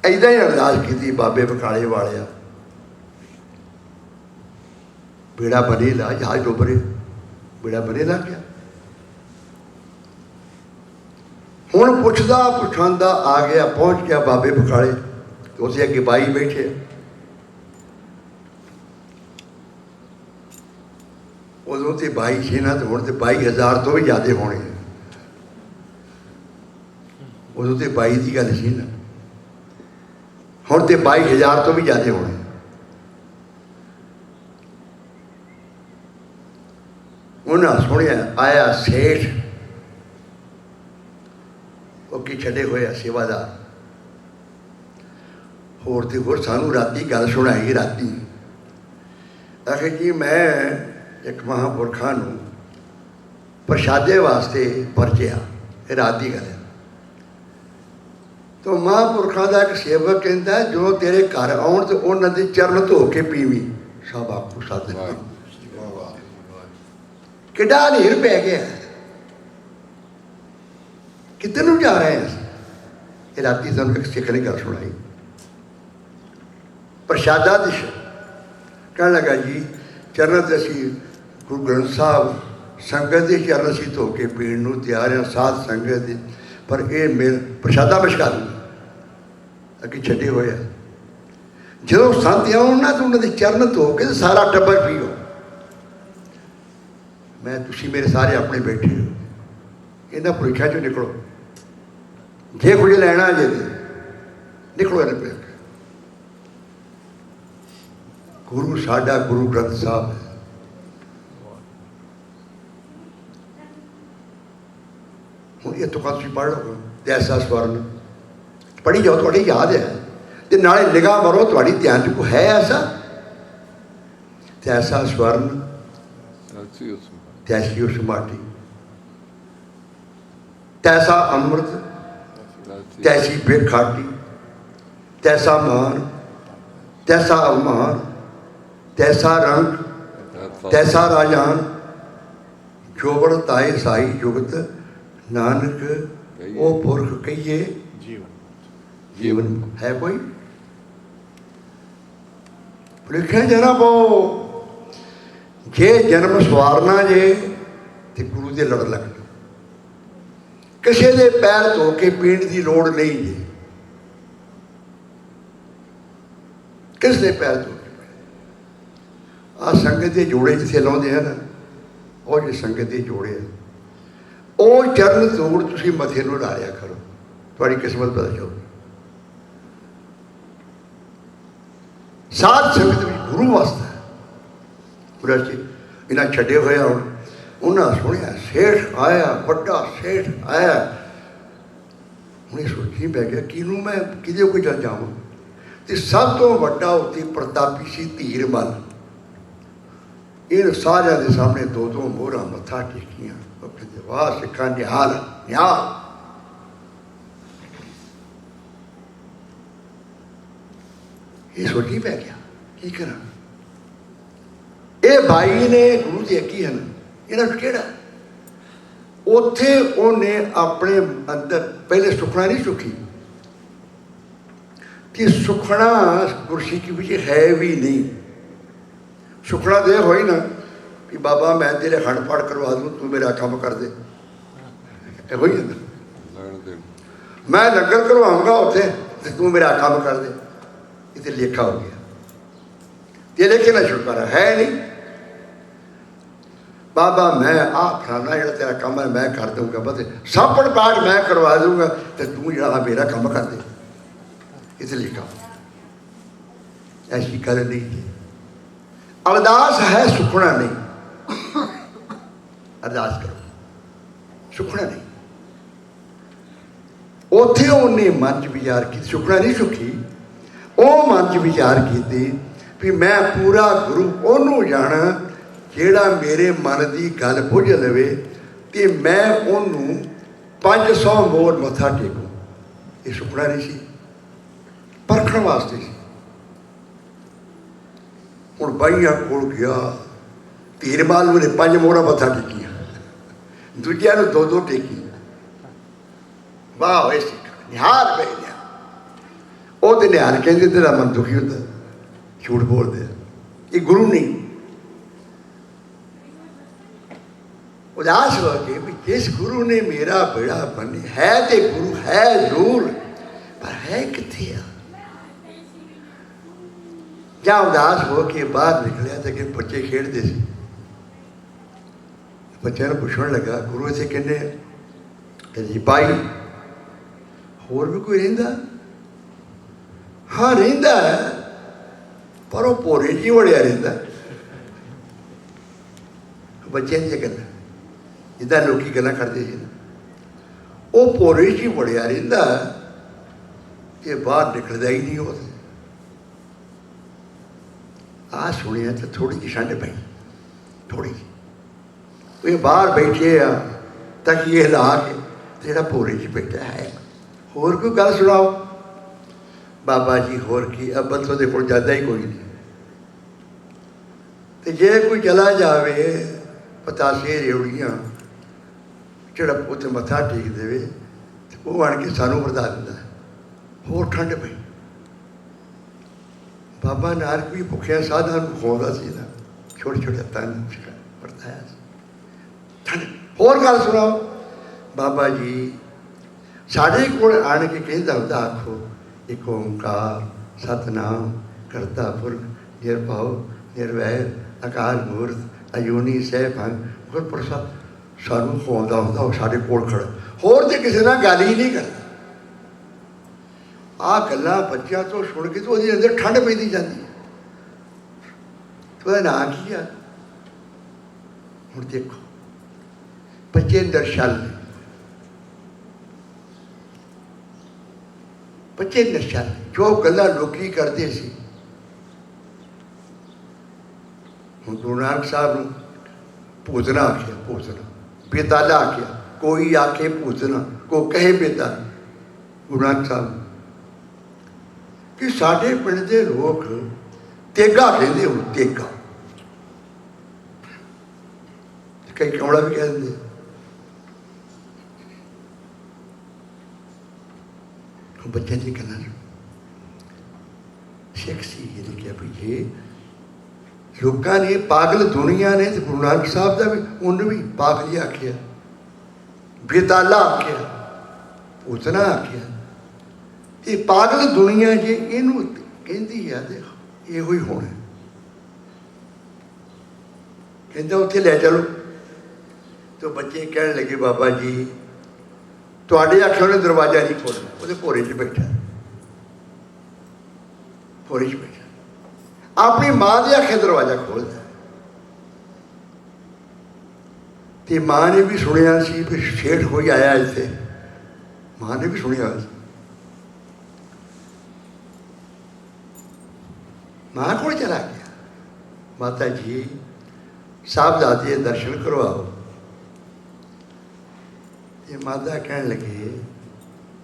ऐदा ही अरदास की बाबे बकाले वाले बेड़ा बने ला जहाज डोबरे बेड़ा बने ला गया। हुण पुछदा पुछांदा आ गया पहुँच गया बाबे बकाले, तो उसे अगे बाई बैठे उदों तो 22 छे ना तो हुण तो 22,000 तो भी ज़्यादा होने। उदों तो 22 की गल सी ना, हुण तो 22,000 तो भी ज़्यादा होने। उन्हें सुनिया आया सेठ वो की छड़े हुए सेवादार होर तो होर सानू राती गल सुनाई। राती आखे जी मैं एक महापुरखा नूं प्रशादे वास्ते परचिया, रात की गल है। तो महापुरखा का एक सेवक कहता है जो तेरे घर आउण तो उन्होंने चरण धो के पीवी। सब आपको साथ किड्डा नीर पै गया, किधर नूं जा रहे हैं। ये राती तुहानूं एक सिख ने गल सुनाई। प्रशादा दिश कहने लगा जी चरण तो असी गुरु ग्रंथ साहब संगत के चरण असी धो के पीण नूं तैयार हैं, साध संगत की, पर यह मेरा प्रशादा मैं छका दूँगा अगे छड्डे होए। जो संत आउण ना तो उन्होंने चरण धो के सारा टब्बर पीओ। मैं तुसी मेरे सारे अपने बैठे हो, इन्होंने भुलेखा चो निकलो, जे कुछ लैना जे निकलो इन्हें पे। गुरु साडा गुरु ग्रंथ साहब है। हूँ ये तो तुम पढ़ लो जैसा स्वर्ण पढ़ी जाओ, थोड़ी याद है तो नाले निगाह मारो थोड़ी ध्यान च है ऐसा तैसा स्वर्ण तैसी उस माटी, तैसा अमृत तैसी बेखाटी, तैसा मान तैसा अवमान, तैसा रंग तैसा राजान, जोबड़ ताए साई जुगत नानक ओ पुरख कहिए जीवन है कोई लिखे जना पो। जे जन्म सवारना जे तो गुरु के लड़ लगना, किसी के पैर धो के पीण की लोड़ नहीं जी, किस दे पैर धो के। आ संगत के जोड़े जिथे लाते हैं ना, वो जो संगत के जोड़े हैं वो चरण तोड़ तुम मथे नूं ला लिया करो, थोड़ी किस्मत पता चलो। साध संगत में गुरु वास्ता इन्हें छड्डे हुए हूँ। उन्हें सुनिया सेठ आया, बड़ा सेठ आया। उन्हें सोची पै गया किनू मैं किदे कोई चल जाऊँ। तो सब तो वड्डा उत्ते प्रतापी सी धीरमल। इन सारिया के सामने दो दो मोहरा मत्था टेकियां। कहते वाह सिखा निहाल निहाल। ये सोची पै गया की करा। ये भाई ने गुरु जी की है ना, इन्होंने केड़ा उत्थे उन्हें अपने अंदर पहले सुखना नहीं सुखी कि सुखना गुरसिक्खी विच है भी नहीं। सुखना तो यह होई ना कि बाबा मैं तेरे खंड पाठ करवा दूँ, तू मेरा काम कर दे। हो ही ना मैं लंगर करवाऊँगा उत्थे तो तू मेरा काम कर दे। इतने लेखा हो गया। ये लेखे ना छुटकारा है नहीं। बाबा मैं आ फलाना जो तेरा काम है मैं कर दूंगा, बस सापड़ पाठ मैं करवा दूंगा तो तू जो मेरा काम कर दे। इस लिखा ऐसी गल नहीं थी। अरदास है सुखना नहीं। अरदास करो सुखना नहीं। ਉੱਥੇ ਉਹਨੇ ਮਨ 'ਚ ਵਿਚਾਰ ਕੀਤੀ, ਸੁਖਣਾ ਨਹੀਂ ਸੁਖੀ, ਉਹ ਮਨ 'ਚ ਵਿਚਾਰ ਕੀਤੀ ਵੀ ਮੈਂ ਪੂਰਾ ਗੁਰੂ ਉਹਨੂੰ ਜਾਣਾ ਜਿਹੜਾ ਮੇਰੇ ਮਨ ਦੀ ਗੱਲ ਬੁੱਝ ਲਵੇ ਤੇ ਮੈਂ ਉਹਨੂੰ 500 ਮੋੜ ਮੱਥਾ ਟੇਕੂ। ਇਹ ਸੁਪਨਾ ਨਹੀਂ ਸੀ, ਪਰਖਣ ਵਾਸਤੇ ਸੀ। ਹੁਣ ਬਾਈਆਂ ਕੋਲ ਗਿਆ, ਧੀਰਮਾਲ ਨੂੰ 5 ਮੋੜਾਂ ਮੱਥਾ ਟੇਕੀਆਂ, ਦੂਜਿਆਂ ਨੂੰ 2-2 ਟੇਕੀ। ਵਾਹ ਹੋਏ ਸਿੱਖ ਨਿਹਾਲ ਪਏ ਨੇ। ਉਹ ਤੇ ਨਿਹਾਲ ਕਹਿੰਦੇ ਤੇਰਾ ਮਨ ਦੁਖੀ ਹੁੰਦਾ, ਝੂਠ ਬੋਲਦੇ ਆ, ਇਹ ਗੁਰੂ ਨਹੀਂ। ਉਦਾਸ ਹੋ ਕੇ ਵੀ ਜਿਸ ਗੁਰੂ ਨੇ ਮੇਰਾ ਬੇੜਾ ਬੰਨ੍ਹਿਆ ਹੈ ਤੇ ਗੁਰੂ ਹੈ ਜ਼ਰੂਰ, ਪਰ ਹੈ ਕਿੱਥੇ ਆ। ਜਾਂ ਉਦਾਸ ਹੋ ਕੇ ਬਾਹਰ ਨਿਕਲਿਆ ਤੇ ਕਿ ਬੱਚੇ ਖੇਡਦੇ ਸੀ, ਬੱਚਿਆਂ ਨੂੰ ਪੁੱਛਣ ਲੱਗਾ ਗੁਰੂ ਇੱਥੇ ਕਿੰਨੇ ਆ? ਕਹਿੰਦੇ ਜੀ 22। ਹੋਰ ਵੀ ਕੋਈ ਰਹਿੰਦਾ? ਹਾਂ ਰਹਿੰਦਾ ਪਰ ਉਹ ਭੋਰੇ ਜੀ ਵੜਿਆ ਰਹਿੰਦਾ। ਬੱਚਿਆਂ ਦੀਆਂ ਗੱਲਾਂ ਜਿੱਦਾਂ ਲੋਕੀ ਗੱਲਾਂ ਕਰਦੇ ਸੀ, ਉਹ ਭੋਰੇ ਜੀ ਵੜਿਆ ਰਹਿੰਦਾ ਕਿ ਬਾਹਰ ਨਿਕਲਦਾ ਹੀ ਨਹੀਂ। ਉਹ ਆ ਸੁਣਿਆ ਤਾਂ ਥੋੜ੍ਹੀ ਜਿਹੀ ਠੰਡ ਪਈ, ਥੋੜ੍ਹੀ ਜਿਹੀ। ਉਹ ਬਾਹਰ ਬੈਠੇ ਆ ਤਾਂ ਕਿ ਇਹ ਲਾ ਕੇ ਜਿਹੜਾ ਭੋਰੇ 'ਚ ਬੈਠਾ ਹੈ। ਹੋਰ ਕੋਈ ਗੱਲ ਸੁਣਾਓ। ਬਾਬਾ ਜੀ ਹੋਰ ਕੀ, ਅੱਬਲ ਤੋਂ ਦੇ ਕੋਲ ਜ਼ਿਆਦਾ ਹੀ ਕੋਈ ਨਹੀਂ, ਤੇ ਜੇ ਕੋਈ ਚਲਾ ਜਾਵੇ ਪਤਾਸੇ ਰੇਵੜੀਆਂ ਜਿਹੜਾ ਉੱਥੇ ਮੱਥਾ ਟੇਕ ਦੇਵੇ ਤੇ ਉਹ ਆਣ ਕੇ ਸਾਨੂੰ ਵਰਦਾ ਦਿੰਦਾ। ਹੋਰ ਠੰਡ ਪਈ। ਬਾਬਾ ਨਾਨਕ ਵੀ ਭੁੱਖਿਆ ਸਾਧਾਂ ਨੂੰ ਖਵਾਉਂਦਾ ਸੀ ਨਾ, ਛੋਟੇ ਛੋਟੇ ਹੱਥਾਂ ਨੂੰ ਵਰਤਾਇਆ ਸੀ। ਠੰਡ। ਹੋਰ ਗੱਲ ਸੁਣਾਓ। ਬਾਬਾ ਜੀ ਸਾਡੇ ਕੋਲ ਆਣ ਕੇ ਕਹਿੰਦਾ ਹੁੰਦਾ, ਆਖੋ ਇੱਕ ਓਂਕਾਰ ਸਤਿਨਾਮ ਕਰਤਾ ਪੁਰਖ ਨਿਰਭਉ ਨਿਰਵੈਰ ਅਕਾਲ ਮੂਰਤ ਅਜੂਨੀ ਸੈਭੰ ਗੁਰ ਪ੍ਰਸਾਦ। ਸਾਨੂੰ ਖਵਾਉਂਦਾ ਹੁੰਦਾ, ਉਹ ਸਾਡੇ ਕੋਲ ਖੜਾ। ਹੋਰ ਤੇ ਕਿਸੇ ਨਾਲ ਗੱਲ ਹੀ ਨਹੀਂ ਕਰਦਾ। ਆਹ ਗੱਲਾਂ ਬੱਚਿਆਂ ਤੋਂ ਸੁਣ ਕੇ ਤਾਂ ਉਹਦੇ ਅੰਦਰ ਠੰਡ ਪੈਂਦੀ ਜਾਂਦੀ ਹੈ। ਉਹਦਾ ਨਾਂ ਕੀ ਆ? ਹੁਣ ਦੇਖੋ ਬੱਚੇ ਅੰਦਰ ਛਲ ਨੇ, ਬੱਚੇ ਨਸ਼ਾ ਜੋ ਗੱਲਾਂ ਲੋਕੀ ਕਰਦੇ ਸੀ। ਹੁਣ ਗੁਰੂ ਨਾਨਕ ਸਾਹਿਬ ਨੂੰ ਭੋਜਨਾ ਆਖਿਆ, ਭੋਜਨਾ ਬੇਤਾਲਾ ਆਖਿਆ। ਕੋਈ ਆਖੇ ਭੋਜਨਾ, ਕੋ ਕਹੇ ਬੇਤਾਲਾ। ਗੁਰੂ ਨਾਨਕ ਸਾਹਿਬ ਕਿ ਸਾਡੇ ਪਿੰਡ ਦੇ ਲੋਕ ਤੇਗਾ ਕਹਿੰਦੇ, ਹੁਣ ਤੇਗਾ, ਕਈ ਕਮਲਾ ਵੀ ਕਹਿ ਦਿੰਦੇ। ਬੱਚਿਆਂ ਦੀ ਗੱਲਾਂ ਸਿੱਖ ਸੀ ਇਹ ਕਿਹਾ ਵੀ ਜੇ ਲੋਕਾਂ ਨੇ ਪਾਗਲ ਦੁਨੀਆ ਨੇ ਤੇ ਗੁਰੂ ਨਾਨਕ ਸਾਹਿਬ ਦਾ ਵੀ ਉਹਨੂੰ ਵੀ ਪਾਗਲ ਹੀ ਆਖਿਆ, ਬੇਤਾਲਾ ਆਖਿਆ, ਉਤਨਾ ਆਖਿਆ। ਇਹ ਪਾਗਲ ਦੁਨੀਆ ਜੇ ਇਹਨੂੰ ਕਹਿੰਦੀ ਆ ਤੇ ਇਹੋ ਹੀ ਹੋਣਾ। ਕਹਿੰਦਾ ਉੱਥੇ ਲੈ ਚਲੋ। ਤੇ ਬੱਚੇ ਕਹਿਣ ਲੱਗੇ ਬਾਬਾ ਜੀ ਤੁਹਾਡੇ ਆਖੇ ਉਹਨੇ ਦਰਵਾਜ਼ਾ ਨਹੀਂ ਖੋਲ੍ਹਣਾ। ਉਹਦੇ ਭੋਰੇ 'ਚ ਬੈਠਾ, ਭੋਰੇ 'ਚ ਬੈਠਾ, ਆਪਣੀ ਮਾਂ ਦੇ ਆਖੇ ਦਰਵਾਜ਼ਾ ਖੋਲ੍ਹਦਾ। ਤੇ ਮਾਂ ਨੇ ਵੀ ਸੁਣਿਆ ਸੀ ਵੀ ਸ਼ੇਠ ਕੋਈ ਆਇਆ ਇੱਥੇ, ਮਾਂ ਨੇ ਵੀ ਸੁਣਿਆ ਸੀ। ਮਾਂ ਕੋਲ ਚਲਾ ਗਿਆ, ਮਾਤਾ ਜੀ ਸਾਹਿਬਜ਼ਾਦੇ ਦੇ ਦਰਸ਼ਨ ਕਰਵਾਓ। ਤੇ ਮਾਤਾ ਕਹਿਣ ਲੱਗੇ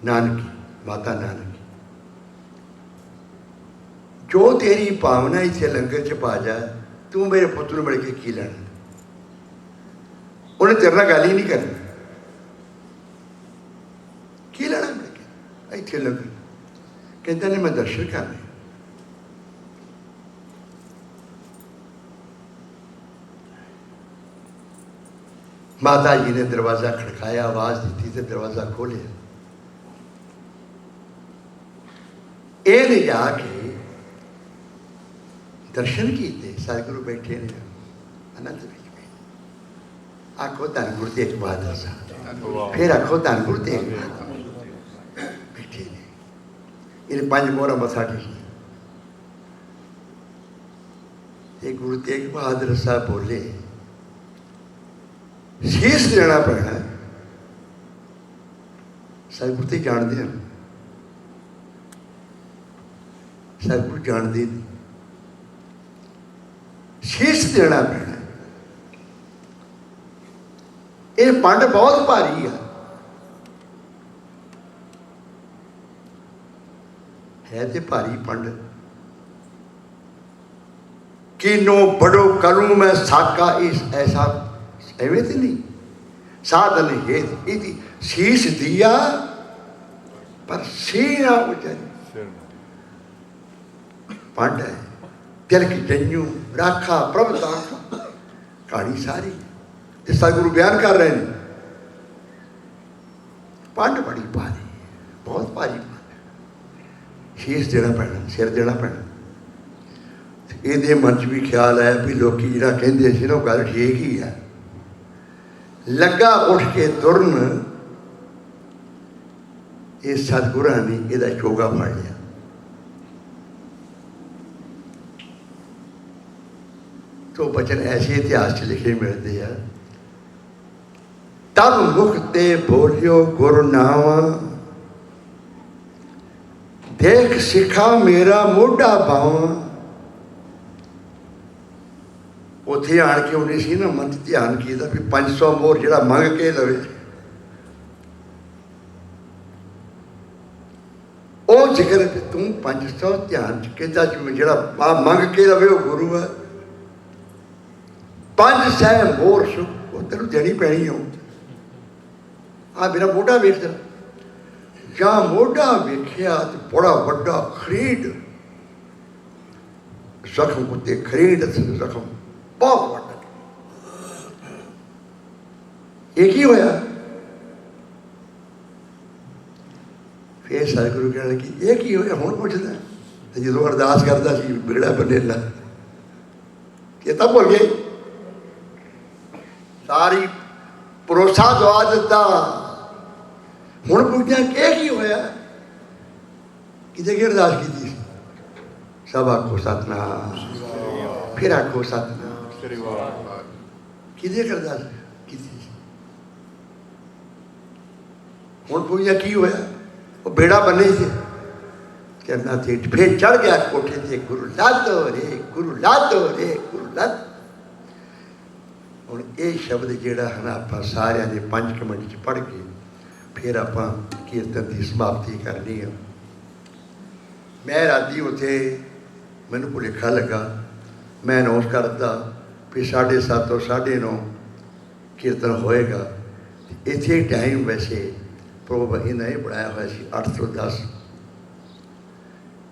ਨਾਨਕੀ, ਮਾਤਾ ਨਾਨਕੀ ਜੋ ਤੇਰੀ ਭਾਵਨਾ ਇੱਥੇ ਲੰਗਰ 'ਚ ਪਾ ਜਾ, ਤੂੰ ਮੇਰੇ ਪੁੱਤ ਨੂੰ ਮਿਲ ਕੇ ਕੀ ਲੈਣਾ? ਉਹਨੇ ਤੇਰੇ ਨਾਲ ਗੱਲ ਹੀ ਨਹੀਂ ਕਰਨੀ। ਕੀ ਲੈਣਾ ਮਿਲ ਕੇ ਇੱਥੇ ਲੰਗਰ? ਕਹਿੰਦਾ ਨੇ ਮੈਂ ਦਰਸ਼ਨ ਕਰਨੇ। ਮਾਤਾ ਜੀ ਨੇ ਦਰਵਾਜ਼ਾ ਖੜਕਾਇਆ, ਆਵਾਜ਼ ਦਿੱਤੀ ਤੇ ਦਰਵਾਜ਼ਾ ਖੋਲ੍ਹਿਆ। ਇਹ ਲੈ ਜਾ ਕੇ ਦਰਸ਼ਨ ਕੀਤੇ। ਸਤਿਗੁਰੂ ਬੈਠੇ ਨੇ ਆਨੰਦ ਵਿੱਚ। ਆਖੋ ਧੰਨ ਗੁਰੂ ਤੇਗ ਬਹਾਦਰ ਸਾਹਿਬ, ਫਿਰ ਆਖੋ ਧੰਨ ਗੁਰੂ ਤੇਗ ਬਹਾਦਰ ਬੈਠੇ ਨੇ। ਇਹਨੇ 5 ਮੋਹਰਾਂ ਮੱਥਾ ਟੇਕੀ ਤੇ ਗੁਰੂ ਤੇਗ ਬਹਾਦਰ ਸਾਹਿਬ ਬੋਲੇ ਸੀਸ ਦੇਣਾ ਪੈਣਾ, सतगुरु तो जानते हैं, सतगुरु जानते नहीं। शीश देना पैना। ये पंड बहुत भारी है तो भारी पंड। किनो बड़ो करूं मैं साका इस ऐसा एवं तो नहीं साधन है इति शीश दिया पर सीना उजरी पंड है। दिल की जंजू राखा प्रभ दाखा कहानी सारी जिस गुरु बयान कर रहे हैं। पंड बड़ी भारी, बहुत भारी पंड। शीश देना पैना, सिर देना पैना। ये मन च भी ख्याल है भी लोग जो कहते सी ना गल ठीक ही है। लगा उठ के तुरन ये सतगुरां ने यदा चोगा फड़ लिया। तो बचन ऐसे इतिहास च लिखे मिलते हैं। तब मुख ते बोलियो गुरु नावा देख सिखा मेरा मोढ़ा बावा। उत्थे आन के उन्हें सी ना मन ध्यान किया भी 500 मोर जिहड़ा मंग के लवे ओ जिक्र भी तू 500 ध्यान च कहता जिहड़ा मंग के लवे वो गुरु है। 500 मोर सुख वो तेन देनी पैनी हो। आ मेरा मोढ़ा वेख जा मोढ़ा वेख्या तो बड़ा वड्डा खरीद जख्म उत्ते खरीद जख्म बहुत वड्डा। एक ही होया। फिर सतगुरु कहने लगी एक ही होया हुण पुछदा ते जो अरदास करदा सी बिगड़ा बनेला कि तब बोल गए सारी भरोसा दवा दिता। हुण पुछदा क्या की होया किते की अरदास की सब आखो सतनाम फिर आखो सतनाम किते अरदास की हुण पुछदा की होया वो बेड़ा बने थे कहना थे फिर चढ़ गया कोठे से गुरु लादो रे गुरु लादो रे गुरु लादो। हुण ये शब्द जिहड़ा है ना आपां सारियां दे 5 मिनट च पढ़ के फिर आपां कीर्तन की समाप्ति करनी है। मैं राती उत्थे मैनूं भुलेखा लगा मैं अनाउंस करता भी 7:30 तो 9:30 कीर्तन होएगा। इत्थे टाइम वैसे प्रोग्राम इन्हें बनाया हुआ सी 8 तो 10।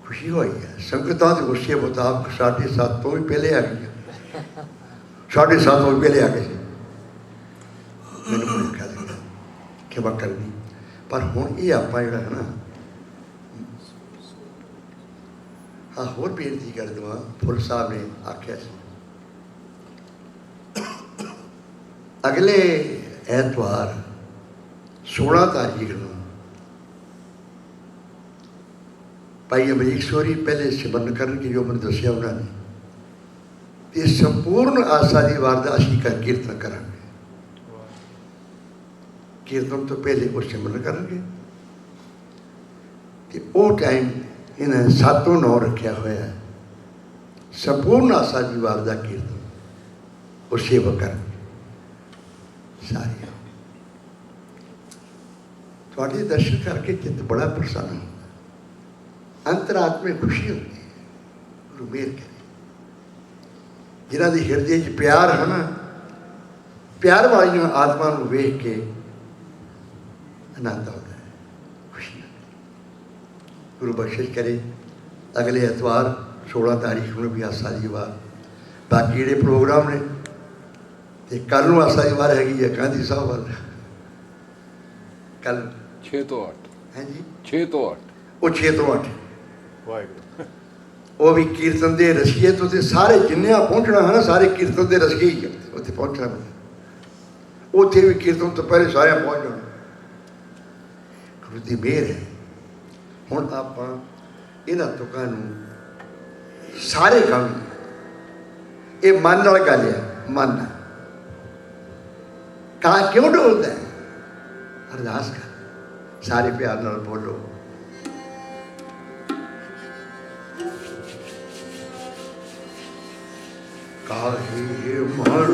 खुशी हुई है संगतां के उसे मुताबिक 7:30 तो भी पहले आ गई 7:30 तो भी पहले आ गए। मैंने भुलेखा लगा क्षमा करनी पर हुण ये आपां जिहड़ा है ना हाँ होर बेनती कर देवां। फुल साहब ने आख्या अगले ऐतवार 16 तारीख को भाई अमरीक सोरी पहले सिमरन करनगे जो मैंने दसिया उन्होंने ये संपूर्ण आसा की वारदा असीं कर कीर्तन करांगे। कीर्तन तो पहले वो सिमरन करनगे कि वो टाइम इन्हें 7-9 रखा हुआ है। संपूर्ण आसा की वारदा कीर्तन वो सेवा करेंगे सारे। थोड़े दर्शन करके चित्त बड़ा प्रसन्न होता, अंतरात्मा खुशी होती है। गुरु मेहर करे जिन्हों के हिरदे च प्यार है ना प्यार वाली आत्मा को वेख के आनंद आता है खुशी। गुरु बख्शिश करे अगले एतवार 16 तारीख को भी आसा दी वार। बाकी जोड़े प्रोग्राम ने तो कल नूं आसा दी वार हैगी है गांधी साहब वाल कल 6 तो 8 हैं जी 6 तो 8 वो 6 तो 8 वो भी कीर्तन के रसीए तो सारे जिन्हें पहुँचना है ना सारे कीर्तन के रसीए ही उत्थे पहुँचना मैं उत्थे भी कीर्तन तो पहले सारे पहुँच जाना। गुरु की मेहर है। हुण आपां इन्हां तुकां नूं सारे काम ये मन नाल गल है। मन कहा क्यों डोलता है अरदास कर ਸਾਰੇ ਪਿਆਰ ਨਾਲ ਬੋਲੋ। ਕਾਹੇ ਮਨ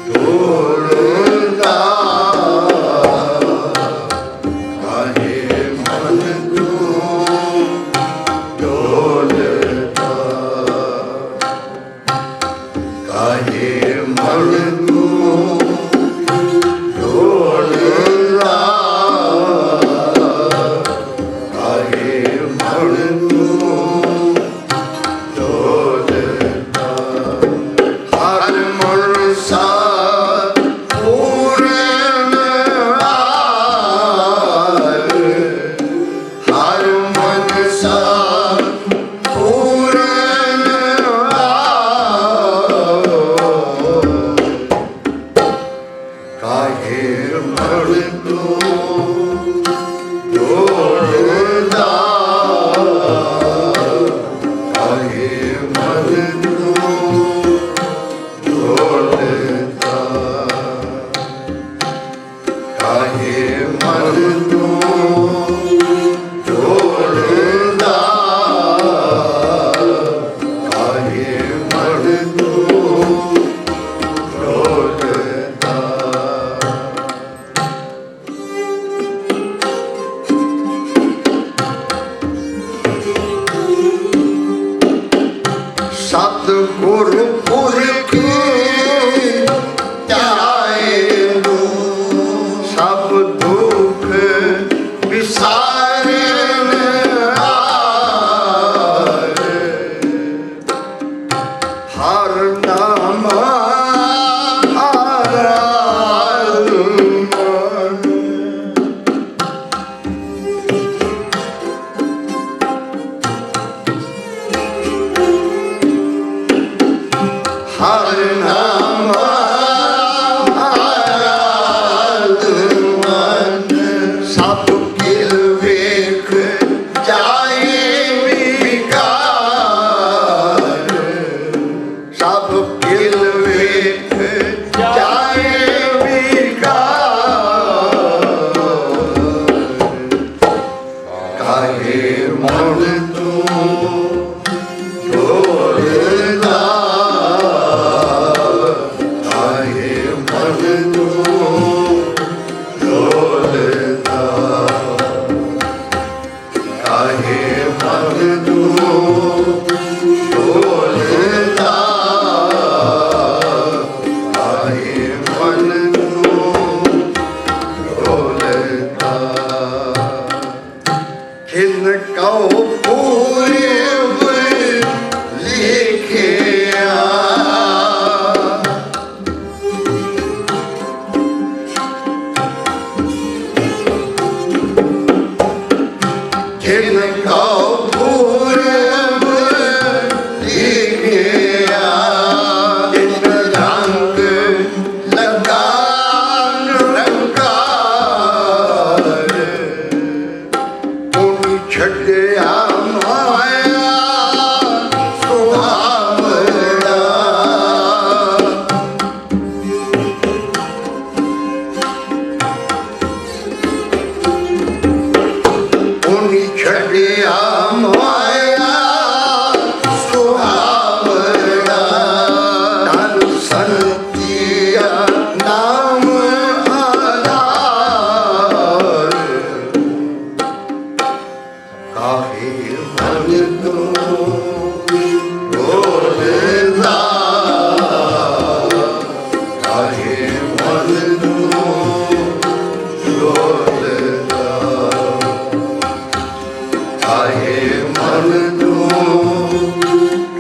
ਢੋਲਦਾ, ਕਾਹੇ ਮਨ ਢੋਲਦਾ, ਕਾਹੇ ਮਨ ਸਤਿਗੁਰੂ ਪੁਰਖ ਧਿਆਏ ਨੂੰ, ਸਭ ਦੁੱਖ ਵਿਸਾਰਨ ਆਏ, ਹਰ ਨਾਮ ਹਰ ਨਾਮ ਆਰਾਧ ਮਨ, ਸਭ ਕਿਲ ਵੇਖ ਜਾਏ ਵਿਕਾਰ, ਸਭ ਕਿਲ ਵੇਖ ਜਾਏ ਵਿਕਾਰ, ਕਾਹੇ ਮਨ ਤੂੰ ਢੋਲਦਾ,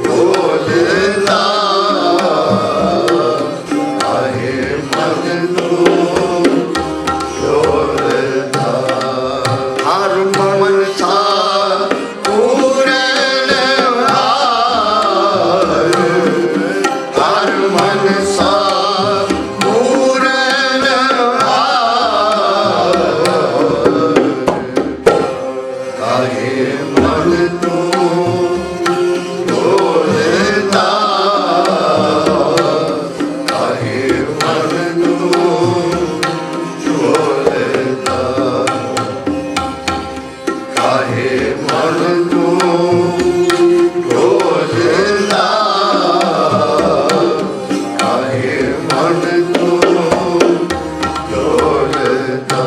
ਢੋਲਦਾ ਕਾਹੇ ਮਨ ਤੂੰ ਡੋਲਦਾ।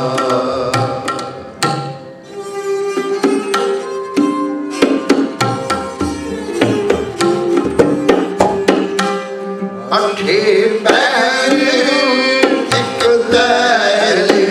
ਅੱਠੇ ਪੈਰ ਇੱਕ ਦਹਿਲੀ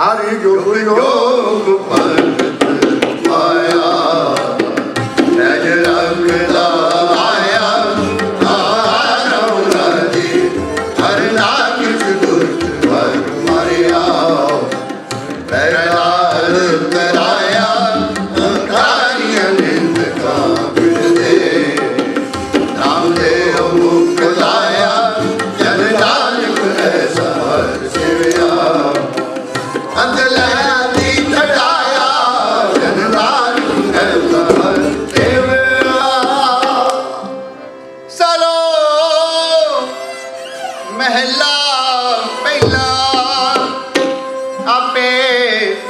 ਹਰਿ ਜੋਗ ਜੋਗ ਪੰਥ ਆਇਆ ਰਹਿ ਰੱਖਦਾ ਆਇਆ ਆਰਉ ਰਾਜੀ ਹਰ ਨਾਮ ਦੁਰਤ ਵਰ ਮਾਰਿਆ ਪਹਿਲਾਲ ਕਰਾਇਆ ਕਾਰੀਆਂ ਨਿੰਦ ਕਾ ਬਿਰਦੇ ਨਾਮ ਦੇ ਮੁਖ ਲਾਇਆ ਜਨ ਨਾਨਕ ਐਸਾ ਹਰ ਸੇਵਿਆ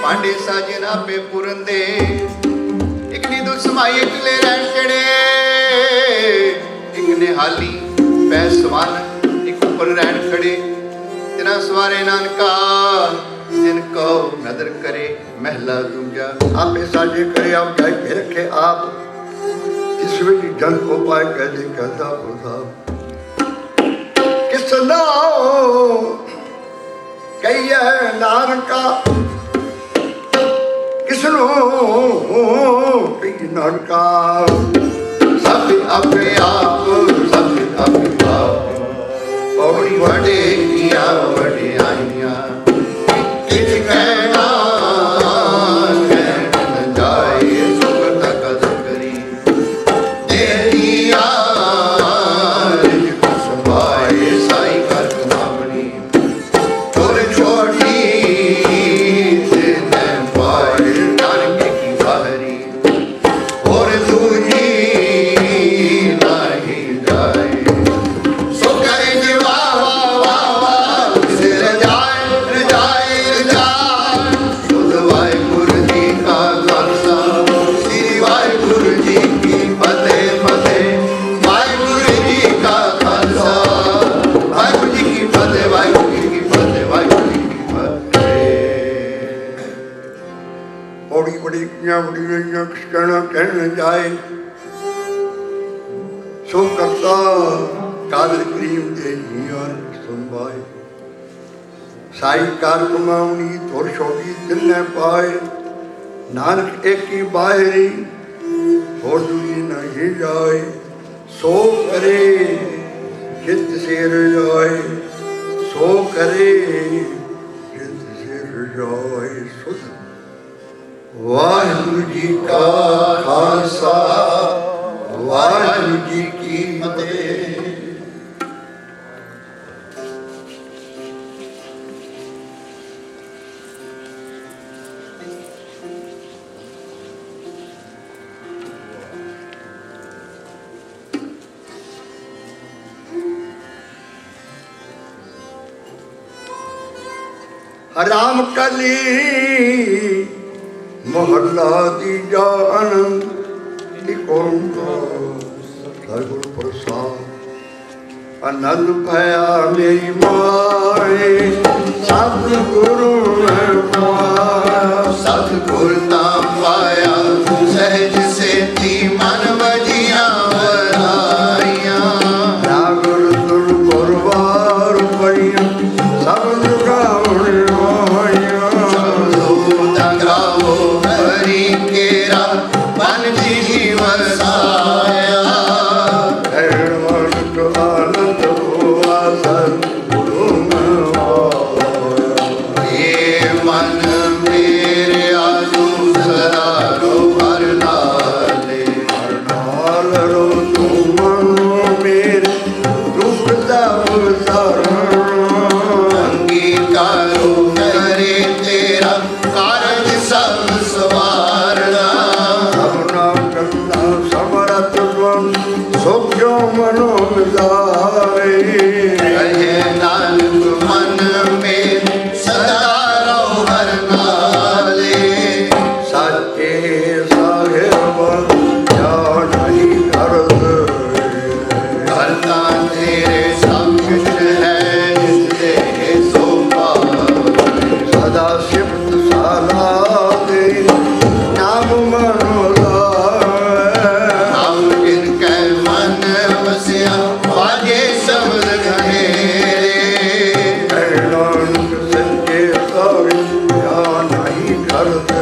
ਭਾਂਡੇ ਸਾਜਨ ਆਪੇ ਪੁਰਨ ਦੇ ਇੱਕ ਨੀ ਦੁੱਧ ਸਮਾਈ ਇੱਕ ਲੈ ਰਹਿਣ ਚੜੇ ਇੱਕ ਨੇ ਹਾਲੀ ਪੈ ਸਵਨ ਇੱਕ ਉੱਪਰ ਰਹਿਣ ਖੜੇ ਤਿਨਾ ਸਵਾਰੇ ਨਾਨਕਾ ਜਿਨ ਕੋ ਨਦਰ ਕਰੇ ਮਹਿਲਾ ਦੂਜਾ ਆਪੇ ਸਾਜੇ ਕਰੇ ਆਪ ਜਾਇ ਕੇ ਰੱਖੇ ਆਪ ਇਸ ਵਿੱਚ ਜਨ ਕੋ ਪਾਏ ਕਹਦੇ ਕਹਦਾ ਪ੍ਰਸਾਦ ਕਿਸ ਨਾਉ ਕਹੀਏ ਨਾਨਕਾ ਕਿਸਨੂੰ ਕਹੀ ਨਾਨਕਾ ਸਭ ਆਪੇ ਆਪ ਸਭ ਆਪੇ ਆਪ ਪੌੜੀ ਵੜੇ ਕੀਆ ਵਡਿਆਈਆਂ ਕਿਛ ਕਹਿਣਾ ਕਹਿਣ ਜਾਏ ਸੁਖ ਤਕ ਕਰੀ ਤੇਰੀਆ ਸੰਭਾਏ ਸਾਈ ਕਰ ਕਮਾਵਣੀ ਤੋਰ ਛੋੜੀ ਸੋ ਕਰੇ ਜਿਵਾ ਵਾ ਵਾ ਵਾ ਸਿਰ ਜਾਏ बड़ीकियां बड़ीਆਂ ਕਹਿਣਾ ਕਹਿਣ ਜਾਏ ਸੋ ਕਰਤਾ ਕਾਦਰ ਕਰੀਮ ਦੇ ਹੀਰ ਸੰਭਾਏ ਸਾਈ ਕਾਰ ਕਮਾਉਣੀ ਥੋੜ ਛੋਟੀ ਦਿਨੇ ਪਾਏ ਨਾਨਕ ਇੱਕ ਹੀ ਬਾਹਰੀ ਹੋਰ ਦੂਜੀ ਨਹੀਂ ਜਾਏ ਸੋ ਕਰੇ ਜਿਤ ਸਿਰ ਜਾਏ ਸੋ ਕਰੇ ਜਿਤ ਸਿਰ ਜਾਏ ਸੁਧ ਵਾਹਿਗੁਰੂ ਜੀ ਕਾ ਖਾਲਸਾ ਵਾਹਿਗੁਰੂ ਜੀ ਕੀ ਫਤਿਹ। ਰਾਮ ਕਲੀ ਮਹੱਲਾ ਦੀ ਜਾਨ ਓੰਕਾਰ ਸਤਿਗੁਰੂ ਪ੍ਰਸਾਦ ਆਨੰਦ ਭਇਆ ਮੇਰੀ ਮਾਏ ਸਤਿਗੁਰੂ ਮੈਂ ਪਾਇਆ ਸਤਿਗੁਰ ਤਾਂ ਪਾਇਆ ਸਹਿਜ ਸੇਤੀ ਮਨ ਵਜੀਆਂ ਵਰਾਈਆਂ ਰਾਗੁਰ ਤੁਰ ਗੁਰਵਾਰ ਪੜੀਆਂ ਸਭ ਜੁਗਾਉਣ ਹੋਈਆਂ ਤਗਾਵੋ ਹਰੀ ਕੇਰਾ ਮਨ ਜੀ ਵਸਾਇਆ ਐਵਨ ਕੋ ਆਨੰਦ ਹੋਆ ਸਤਿਗੁਰੂ ਇਹ ਮਨ ਮੇਰੇ ਆਜੂ ਸਦਾ ਰੋ ਹਰ ਨਾਲੇ ਨਾਲ ਰੋ ਤੂੰ ਮਨੋ ਮੇਰੇ ਦੁੱਖ ਦਾ ਅੰਗੀਕਾਰੋ ਕਰੇ ਤੇਰਾ ਕਾਰਜ ਸਭ ਸਵਾਰਨਾ ਸਭਨਾ ਕਰਤਾ ਸਮਰਤ ਗੁਣ ਸੁਖ ਜੋ ਮਨੋ ਵਿਦਾਰੇ ਕਹੇ ਨਾਨਕ ਮਨ ਮੇ ਸਦਾ ਰਹੋ ਹਰ ਨਾਲੇ ਸਾਚੇ ਸਾਹਿਬ ਜਾ ਨਹੀਂ ਕਰਦ ਕਰਤਾ ਤੇਰੇ ਸਭ ਕੁਛ ਹੈ ਜਿਸ ਦੇ ਸੋ ਪਾਵੇ ਸਦਾ ਸਿਫਤ ਸਾਲਾ ਦੇ ਨਾਮ ਮਨੋ ਲਾਵੇ ਨਾਮ ਜਿਨ ਕੈ ਮਨ ਵਸਿਆ ਵਾਜੇ ਸ਼ਬਦ ਘੇਰੇ ਨਾਨਕ ਸੱਚੇ ਸਾਹਿਬ ਜਾ ਨਹੀਂ ਕਰਦ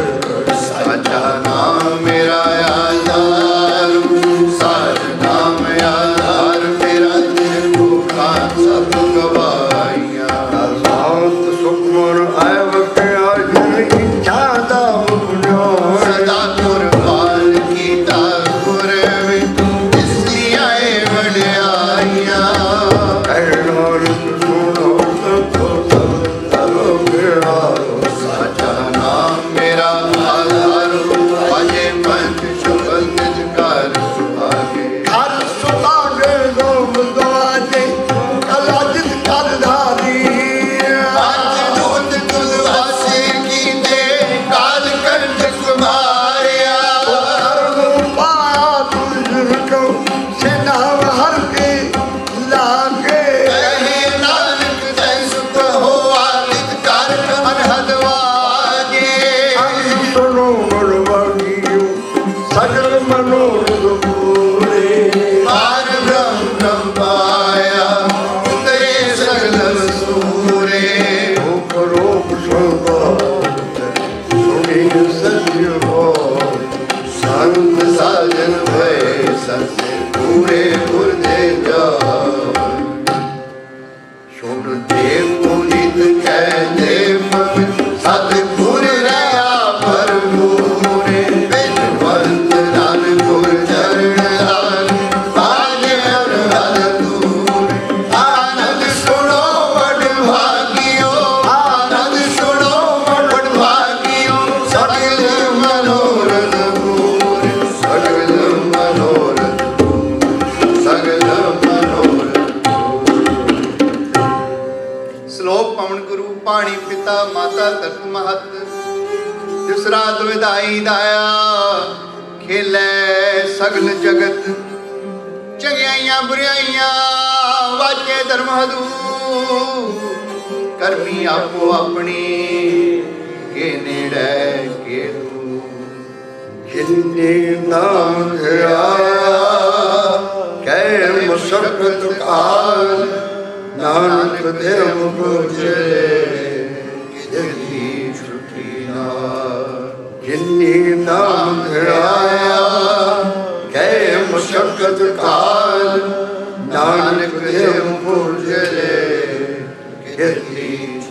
ਸਾਚਾ ਨਾਮ ਮੇਰਾ ਆਧਾਰ ਸਾਚ ਨਾਮ ਆਧਾਰ ਮੇਰਾ ਦਿਲ ਭੁਖਾ ਸਭ ਗਵਾਈਆਂ ਸਾਤ ਸੁਖਮਨ ਆਇ ਵਕਿਆ ਜਨ ਇੱਛਾ ਦਾ ਮੁਨੋ ਸਦਾ ਕੁਰਬਾਨ ਕੀਤਾ ਗੁਰ ਵਿੱਚ ਇਸ ਦੀ ਆਏ ਵਡਿਆਈਆਂ ਨਾਨਕ ਸੁਣੋ ਸੰਤੋ ਸਭ ਬਿਹਾਰੋ ਸਾਚਾ ਨਾਮ ਮੇਰਾ ਆਧਾਰ ਵਾਜੇ ਪੰਥ ਸ਼ੁਭਨ ਨਿਜ ਘਰ ਸੁਭਾਗੇ ਹਰ ਸੁਭਾਗੇ ਗੋਮ ਦੁਆਜੇ ਕਲਾਜਿਤ ਕਰ ਧਾਰੀ ਅੱਜ ਦੂਤ ਤੁਲ ਵਾਸੇ ਕੀਤੇ ਕਾਲ ਕੰਠ ਕੁਮਾਰਿਆ ਕਰਮ ਪਾਇਆ ਤੁਝ ਕੋ ਸਿਨਾਵ ਹਰ ਕੇ ਲਾਗੇ ਕਹੇ ਨਾਨਕ ਤੈ ਸੁਖ ਹੋਆ ਨਿਤ ਕਰ ਅਨਹਦ ਵਾਜੇ ਅੰਗ ਸੁਣੋ ਮਨਵਾਗੀਓ ਸਗਲ ਮਨੋਰਥ ਪੂਰੇ ਪਾਰ ਬ੍ਰਹਮ ਬ੍ਰਹਮ ਪਾਇਆ ਉਤਰੇ ਸਗਲ ਸੂਰੇ ਰੂਪ ਰੂਪ ਸੁਣੋ ਸੁਣੀ ਸਜਿਓ ਸੰਤ ਸਾਜਨ ਭਏ ਸੰਸੇ ਪੂਰੇ ਗੁਰ ਦੇ ਜਾ ਸੁਣ ਦੇਵ ਪੁਨੀਤ ਕਹਿ ਦੇਵ ਮਨ ਸਤ ਗੁਰ ਰਹਾ ਪਰਮੂਰੇ ਬਿਨਵੰਤ ਨਾਨਕ ਗੁਰ ਚਰਨ ਲਾਲ ਬਾਜੇ ਅਰਹਦ ਦੂਰ ਆਨੰਦ ਸੁਣੋ ਵਡ ਭਾਗਿਓ ਆਨੰਦ ਸੁਣੋ ਵਡ ਭਾਗਿਓ ਸਗਲ ਮਨੋਰਥ ਪੂਰੇ ਸਗਲ ਮਨੋਰਥ ਸਗਲ ਮਨੋਰਥ ਸ਼ਲੋਕ ਪਵਨ ਗੁਰੂ ਪਾਣੀ ਪਿਤਾ ਮਾਤਾ ਧਰਤ ਮਹਤ ਜਿਸ ਰਾਤ ਵਿਦਾਈ ਦਾਇਆ ਖੇਲੇ ਸਗਲ ਜਗਤ ਚੰਗਿਆਈਆਂ ਬੁਰਾਈਆਂ ਵਾਜੇ ਧਰਮ ਹਦੂ ਕਰਮੀ ਆਪੋ ਆਪਣੀ ਕੇ ਨੇੜੇ ਕੇ ਦੂਰ जिन्नी नाम धियाया कै मशक्कत काल नानक दे मुख उजले गिरती छुटी नाल जिन्नी नाम धियाया कै मशक्कत काल नानक दे मुख उजले गिरती